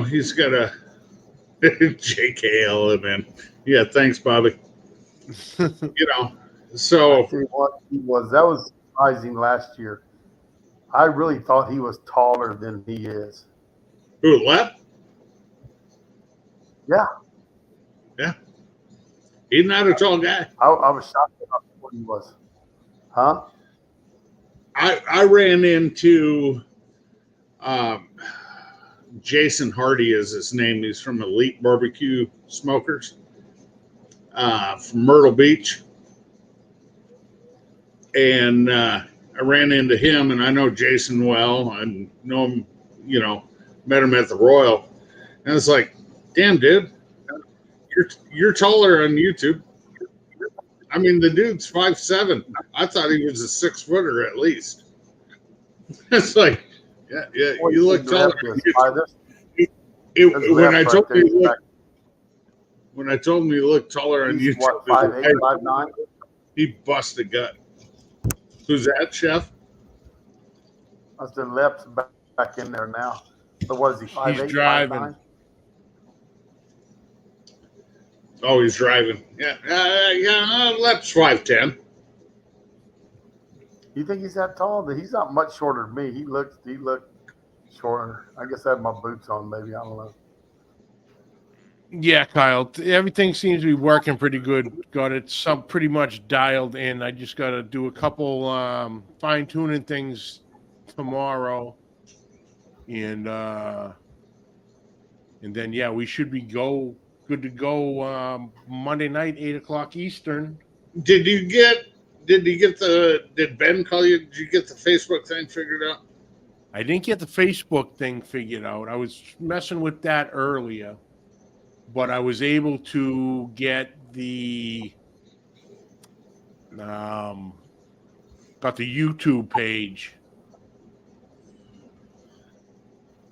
he's got a JKL, man. Yeah, thanks, Bobby. So I tell you what, that was surprising last year. I really thought he was taller than he is. who left? Yeah. He's not a tall guy. I was shocked about what he was. Huh? I ran into Jason Hardy is his name. He's from Elite Barbecue Smokers from Myrtle Beach. And I ran into him, and I know Jason well. I know him, met him at the Royal. And it's like, damn, dude, you're taller on YouTube. I mean, the dude's 5'7". I thought he was a 6-footer at least. It's like, yeah, you look taller. When I told him you looked taller on He's YouTube, what, 5'8", 5'9"? he busted gut. Who's that, Chef? I said Lep's back in there now. So what is he, 5'8", He's driving. 5'9"? Oh, he's driving. Yeah, Lep's 5'10". You think he's that tall? He's not much shorter than me. He looked shorter. I guess I had my boots on, maybe. I don't know. Yeah, Kyle, everything seems to be working pretty good. Got it pretty much dialed in. I just got to do a couple fine tuning things tomorrow, and then we should be good to go Monday night, 8:00 Eastern. Did Ben call you? Did you get the Facebook thing figured out? I didn't get the Facebook thing figured out. I was messing with that earlier, but I was able to get the got the YouTube page,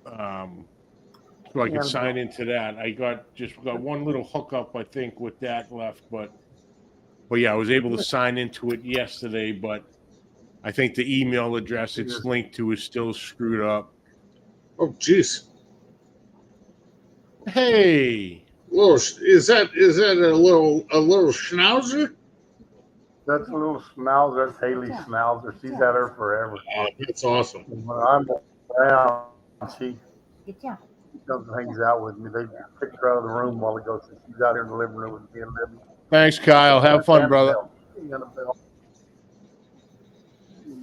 so I could sign into that. I got one little hookup, I think, with that left, but yeah, I was able to sign into it yesterday, but I think the email address it's linked to is still screwed up. Oh, jeez. Hey, Is that a little schnauzer? That's a little Schnauzer. That's Haley Schnauzer. She's had her forever. Oh, that's awesome. When I'm around, she comes and hangs out with me. They picked her out of the room while ago, so she's out here in the living room with me and Libby. thanks, Kyle. Have fun, brother.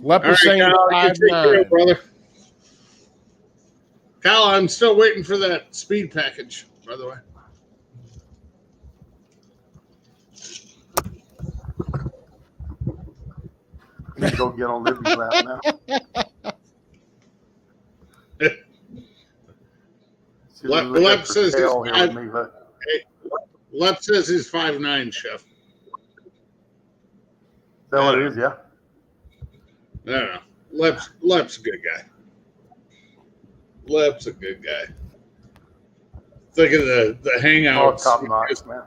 Leper saying Kyle, you take care, 5'9". brother. Kyle, I'm still waiting for that speed package, by the way. Go get on Libby's lap now. Lep says he's Lep Lep says he's 5'9", Chef. Is that what it is? Yeah. I don't know. Lep's a good guy. Lep's a good guy. Think of the Oh, hangouts. top notch, man.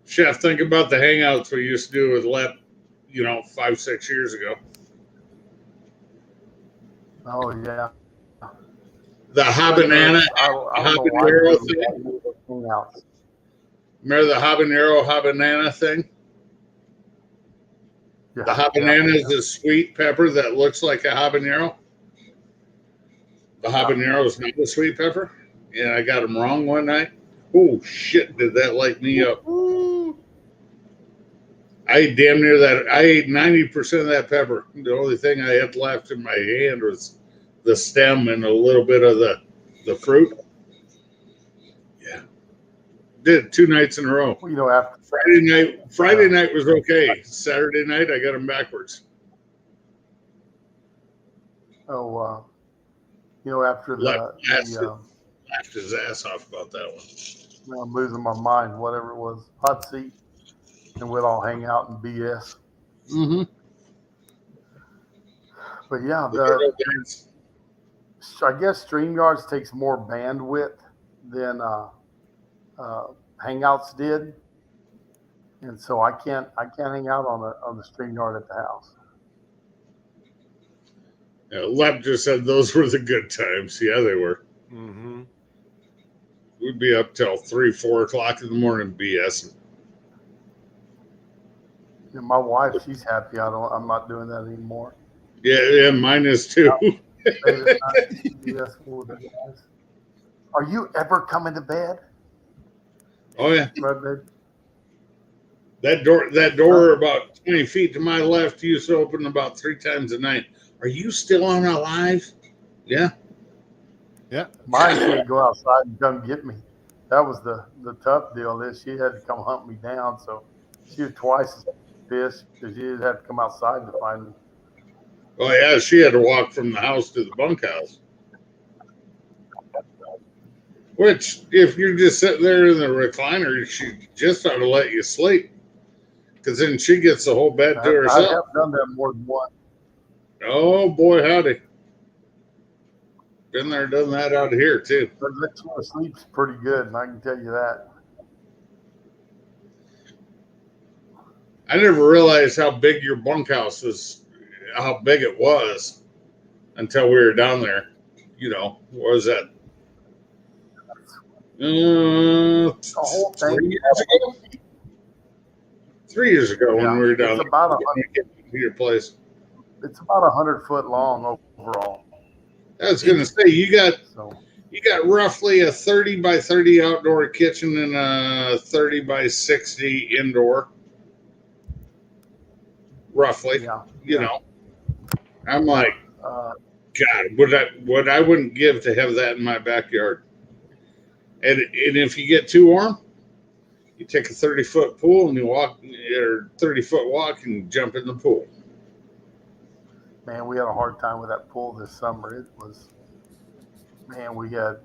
Chef, think about the hangouts we used to do with Lep, 5-6 years ago. Oh yeah. The habanero thing. Remember the habanero thing? Yeah. The habanero is a sweet pepper that looks like a habanero. The habanero is not a sweet pepper. Yeah, I got them wrong one night. Oh, shit, did that light me up. I ate damn near that. I ate 90% of that pepper. The only thing I had left in my hand was the stem and a little bit of the fruit. Yeah. Did it 2 nights in a row. Well, you know, after Friday night was okay. Saturday night I got them backwards. you know, after Laughed the his ass off about that one. I'm losing my mind, whatever it was, hot seat, and we'd all hang out and BS. Mm-hmm. But yeah, I guess StreamYards takes more bandwidth than Hangouts did, and so I can't hang out on the StreamYard at the house. Yeah, Lep just said those were the good times. Yeah, they were. Mm-hmm. We'd be up till 3, 4 o'clock in the morning BS. And my wife, she's happy I'm not doing that anymore. Yeah, mine is too. BS for the guys. Are you ever coming to bed? Oh yeah. Right, babe? That door about 20 feet to my left used to open about 3 times a night. Are you still on alive? Yeah. Yeah. Mine can't go outside and come get me. That was the tough deal. Is she had to come hunt me down, so she was twice as pissed because she had to come outside to find me. Oh yeah, she had to walk from the house to the bunkhouse. Which, if you're just sitting there in the recliner, she just ought to let you sleep, because then she gets the whole bed to I herself. have done that more than once. Oh boy, howdy! Been there, done that out here too. But that sort of sleep's pretty good, and I can tell you that. I never realized how big your bunkhouse is, how big it was, until we were down there. You know, what was that? The whole 3 thing. years ago. 3 years ago when we were down It's there. about Your place. It's about 100 foot long overall. I was gonna say you got So roughly a 30 by 30 outdoor kitchen and a 30 by 60 indoor. Roughly, yeah, you know. I'm like, uh, God, what I wouldn't give to have that in my backyard. And if you get too warm, you take a 30-foot pool and you walk, or 30-foot walk and jump in the pool. man, we had a hard time with that pool this summer. It was, man, we had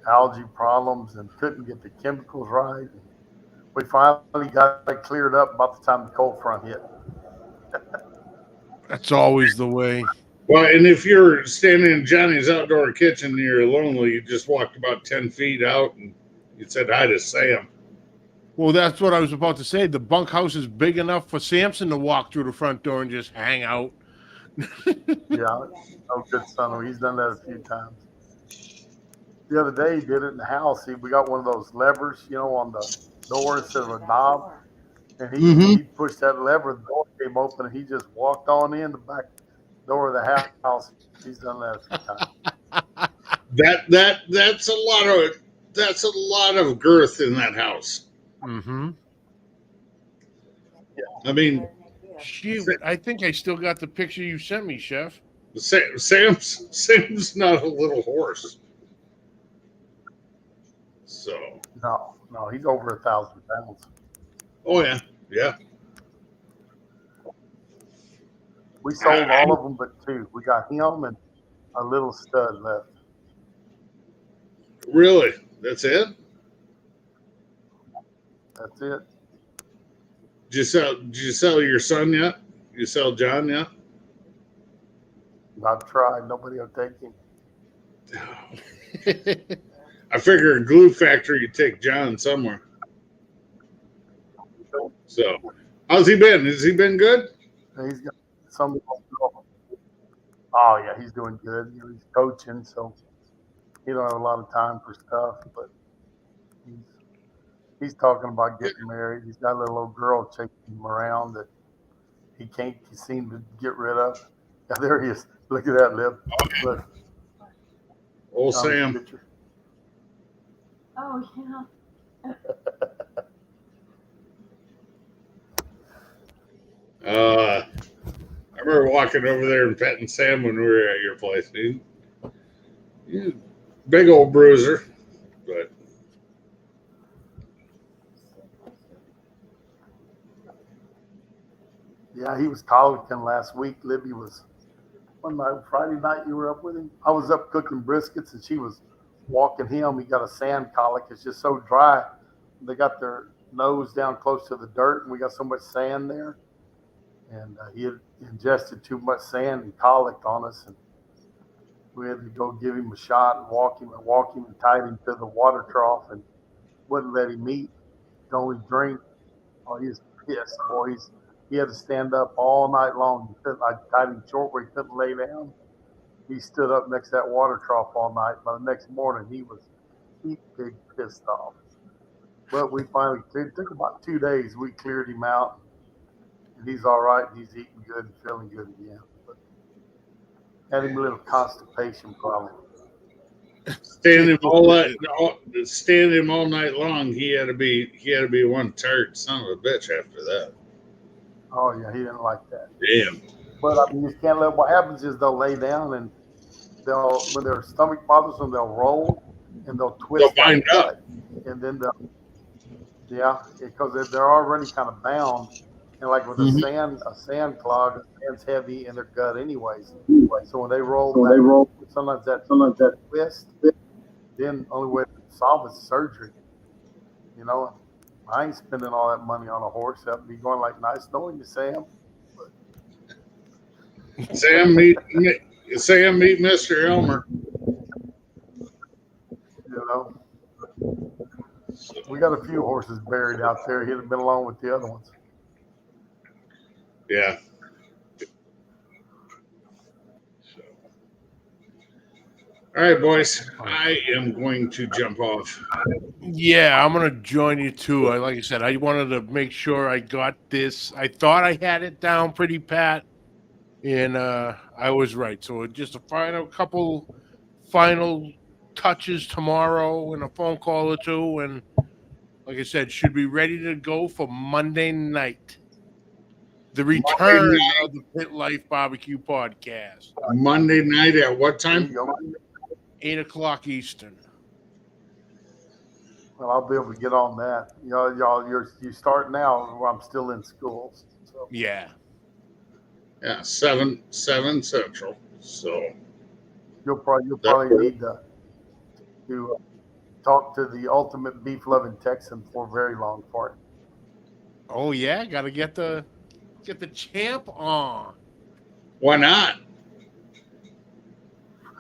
algae problems and couldn't get the chemicals right. We finally got it cleared up about the time the cold front hit. That's always the way. Well, and if you're standing in Johnny's outdoor kitchen and you're lonely, you just walked about 10 feet out and you said hi to Sam. Well, that's what I was about to say. The bunkhouse is big enough for Samson to walk through the front door and just hang out. Yeah, oh, good son. He's done that a few times. The other day, he did it in the house. We got one of those levers, you know, on the door instead of a knob. And he pushed that lever, the door came open, and he just walked on in the back door of the house. He's done that a few times. That's a lot of girth in that house. Mm-hmm. I mean, Shoot, I think I still got the picture you sent me, Chef. Sam's not a little horse. So. No, he's over 1,000 pounds. Oh yeah, yeah. We sold all of them but 2. We got him and a little stud left. Really? That's it? That's it. Did you sell your son yet? You sell John yet? I've tried. Nobody will take him. I figure a glue factory you'd take John somewhere. So, how's he been? Has he been good? He's got some. Oh yeah, he's doing good. You know, he's coaching, so he don't have a lot of time for stuff. But he's talking about getting married. He's got a little old girl chasing him around that he can't seem to get rid of. Yeah, there he is. Look at that lip. Look. Old Sam. Picture. Oh, yeah. I remember walking over there and petting Sam when we were at your place, dude. He's a big old bruiser, but Yeah, he was colicking last week. Libby was one night, Friday night. You were up with him. I was up cooking briskets, and she was walking him. He got a sand colic. It's just so dry. They got their nose down close to the dirt, and we got so much sand there. And he had ingested too much sand and colicked on us, and we had to go give him a shot and walk him and tied him to the water trough and wouldn't let him eat. Could only drink. Oh, he was pissed, boy. He had to stand up all night long. I tied him short where he couldn't lay down. He stood up next to that water trough all night. By the next morning, he was big pissed off. But we finally cleared. It took about 2 days. We cleared him out. And he's all right. And he's eating good and feeling good again. But had him a little constipation problem. stand him all night long. He had to be one tired son of a bitch after that. Oh yeah, he didn't like that. Damn. But I mean, you just can't let. What happens is they'll lay down and they'll, when their stomach bothers them, they'll roll and they'll twist. They'll bind up. And then because they're already kind of bound. And like with a sand clog, sand's heavy in their gut anyways. So when they roll, sometimes that twist. Then only way to solve is surgery. You know, I ain't spending all that money on a horse. That'd be going like, nice knowing you, Sam. Sam meet Mr. Elmer. You know, we got a few horses buried out there. He'd have been along with the other ones. Yeah. So. All right, boys. I am going to jump off. Yeah, I'm gonna join you too. Like I said, I wanted to make sure I got this. I thought I had it down pretty pat, and I was right. So just a couple final touches tomorrow, and a phone call or two, and like I said, should be ready to go for Monday night. The return of the Pit Life Barbecue Podcast. Monday night at what time? 8 o'clock Eastern. Well, I'll be able to get on that. You start now. I'm still in school. So. Yeah. Yeah, 7 Central. So You'll probably need to talk to the ultimate beef loving Texan for very long for it. Oh yeah, gotta get the champ on. why not?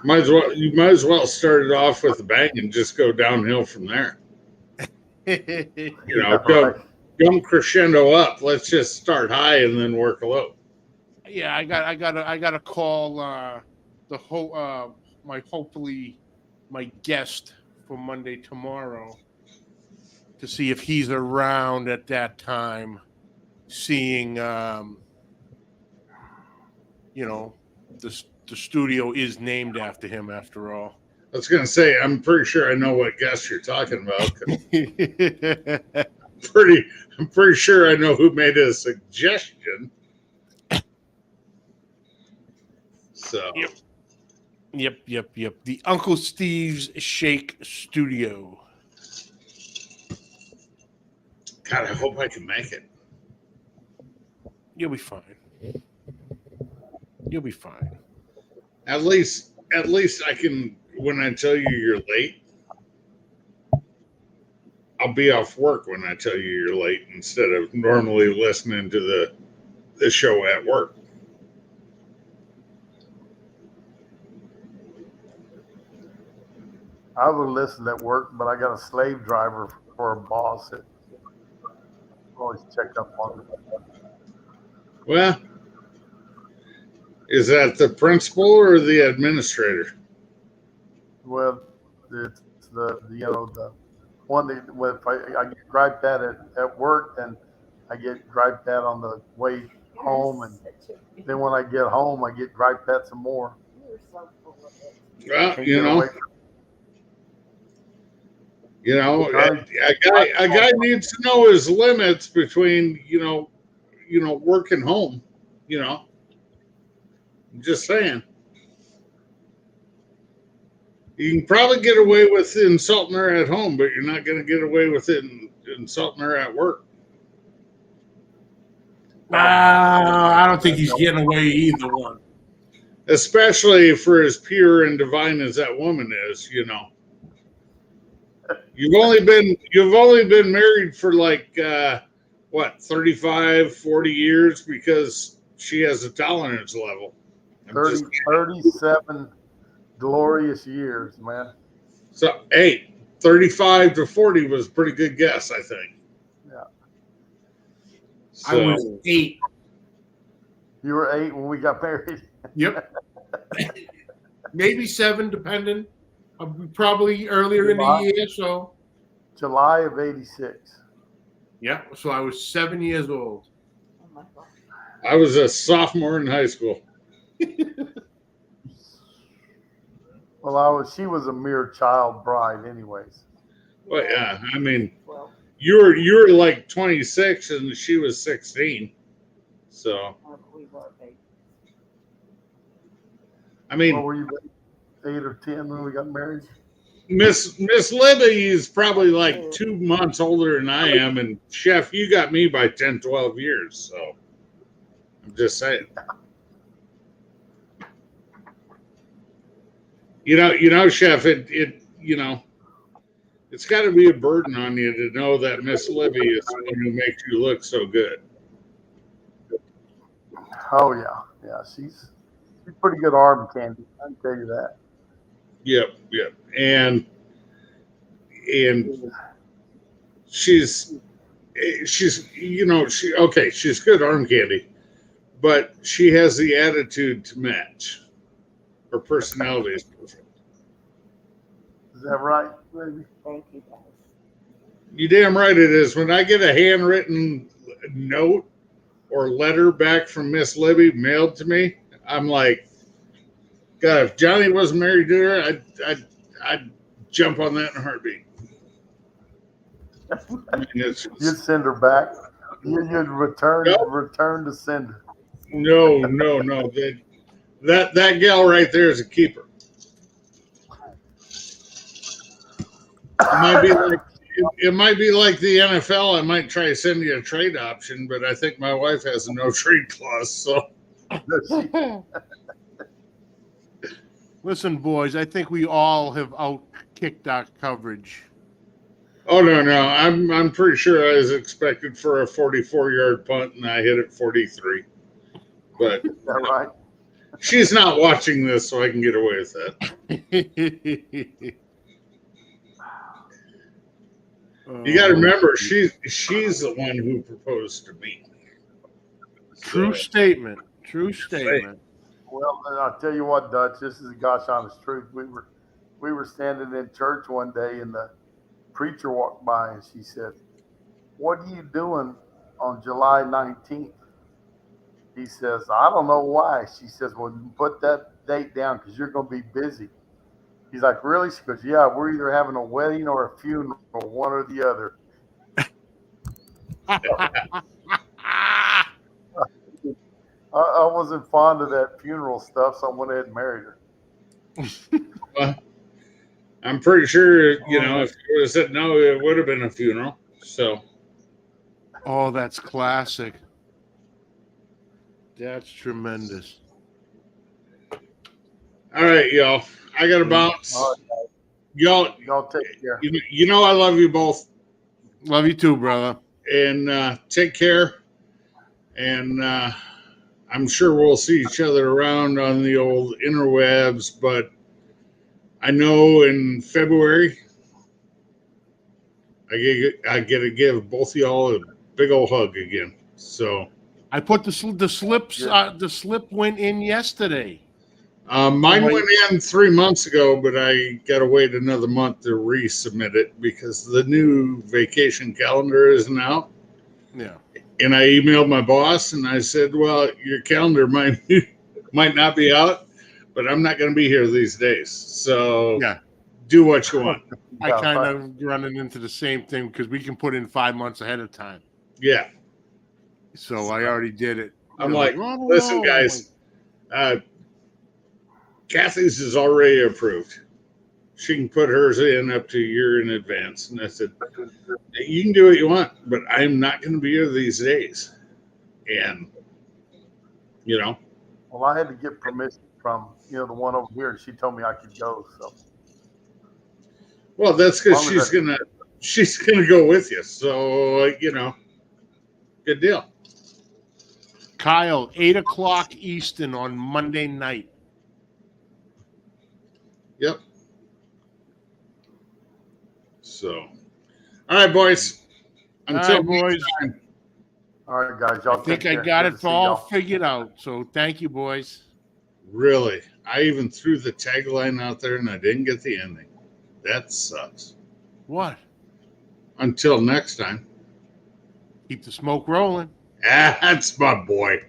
You might as well start it off with a bang and just go downhill from there. Go crescendo up. Let's just start high and then work low. Yeah, I got to call my guest for Monday tomorrow to see if he's around at that time. Seeing, the studio is named after him after all. I was gonna say, I'm pretty sure I know what guest you're talking about. I'm pretty sure I know who made a suggestion. So. Yep. The Uncle Steve's Shake Studio. God, I hope I can make it. You'll be fine. At least I can. When I tell you you're late, I'll be off work when I tell you you're late instead of normally listening to the show at work. I would listen at work, but I got a slave driver for a boss that always check up on me. Well, is that the principal or the administrator? Well, it's the one that if I get griped at at work, then I get griped at on the way home, and then when I get home, I get griped at some more. Well, a guy needs to know his limits between working home, you know. I'm just saying. You can probably get away with insulting her at home, but you're not going to get away with insulting her at work. I don't think he's getting away either one. Especially for as pure and divine as that woman is, you know. You've only been married for like 35, 40 years because she has a tolerance level. 37 glorious years, man. So, hey, 35 to 40 was a pretty good guess, I think. Yeah. I was 8. You were 8 when we got married. Yep. Maybe 7, depending. Probably earlier in the year. So, July of '86. yeah. So I was 7 years old. Oh my God. I was a sophomore in high school. Well, she was a mere child bride, anyways. Well, yeah, I mean, Well, you were like 26 and she was 16. So, we were baby. I mean, What were you, 8 or 10 when we got married? Miss Libby is probably like 2 months older than I am, and Chef, you got me by 10, 12 years. So, I'm just saying. You know, Chef, it's got to be a burden on you to know that Miss Libby is the one who makes you look so good. Oh yeah, she's pretty good arm candy. I can tell you that. Yep. And she's she's good arm candy, but she has the attitude to match. Her personality is perfect. Is that right, baby? Thank you, guys. You damn right it is. When I get a handwritten note or letter back from Miss Libby mailed to me, I'm like, God, if Johnny wasn't married to her, I'd jump on that in a heartbeat. I mean, it's just, You'd send her back. You'd return to sender. no. That gal right there is a keeper. It might be like the NFL. I might try to send you a trade option, but I think my wife has a no trade clause. So Listen, boys, I think we all have outkicked our coverage. oh no, I'm pretty sure I was expected for a 44-yard punt and I hit it 43. But Is that right? she's not watching this, so I can get away with that. You got to remember, she's the one who proposed to me. True statement. True statement. Well, I'll tell you what, Dutch. This is the gosh honest truth. We were standing in church one day, and the preacher walked by, and she said, "What are you doing on July 19th?" He says, "I don't know why." She says, "Well, put that date down because you're going to be busy." He's like, "Really?" She goes, "Yeah, we're either having a wedding or a funeral, one or the other." I wasn't fond of that funeral stuff, so I went ahead and married her. Well, I'm pretty sure, if you would have said no, it would have been a funeral. So, Oh, that's classic. That's tremendous. all right, y'all. I got to bounce. All right, Y'all, take care. you know I love you both. Love you too, brother. And take care. And I'm sure we'll see each other around on the old interwebs, but I know in February I get to give both of y'all a big old hug again. So I put the slips. The slip went in yesterday. mine went in 3 months ago, but I got to wait another month to resubmit it because the new vacation calendar isn't out. Yeah. And I emailed my boss and I said, "Well, your calendar might not be out, but I'm not going to be here these days. So Yeah. do what you want." I kind of running into the same thing because we can put in 5 months ahead of time. Yeah. So I already did it. I'm They're like, "Oh, listen, no." guys, Kathy's is already approved. She can put hers in up to a year in advance. And I said, you can do what you want, but I'm not going to be here these days. And, you know, Well, I had to get permission from, the one over here, and she told me I could go. So, well, that's because Long as she's gonna go with you. So, good deal. Kyle, 8:00 Eastern on Monday night. Yep. So, all right, boys. All Until right, boys. next time. all right, guys, I y'all think take I care. got Good it to see all y'all. figured out. So thank you, boys. Really, I even threw the tagline out there and I didn't get the ending. That sucks. What? Until next time. Keep the smoke rolling. That's my boy.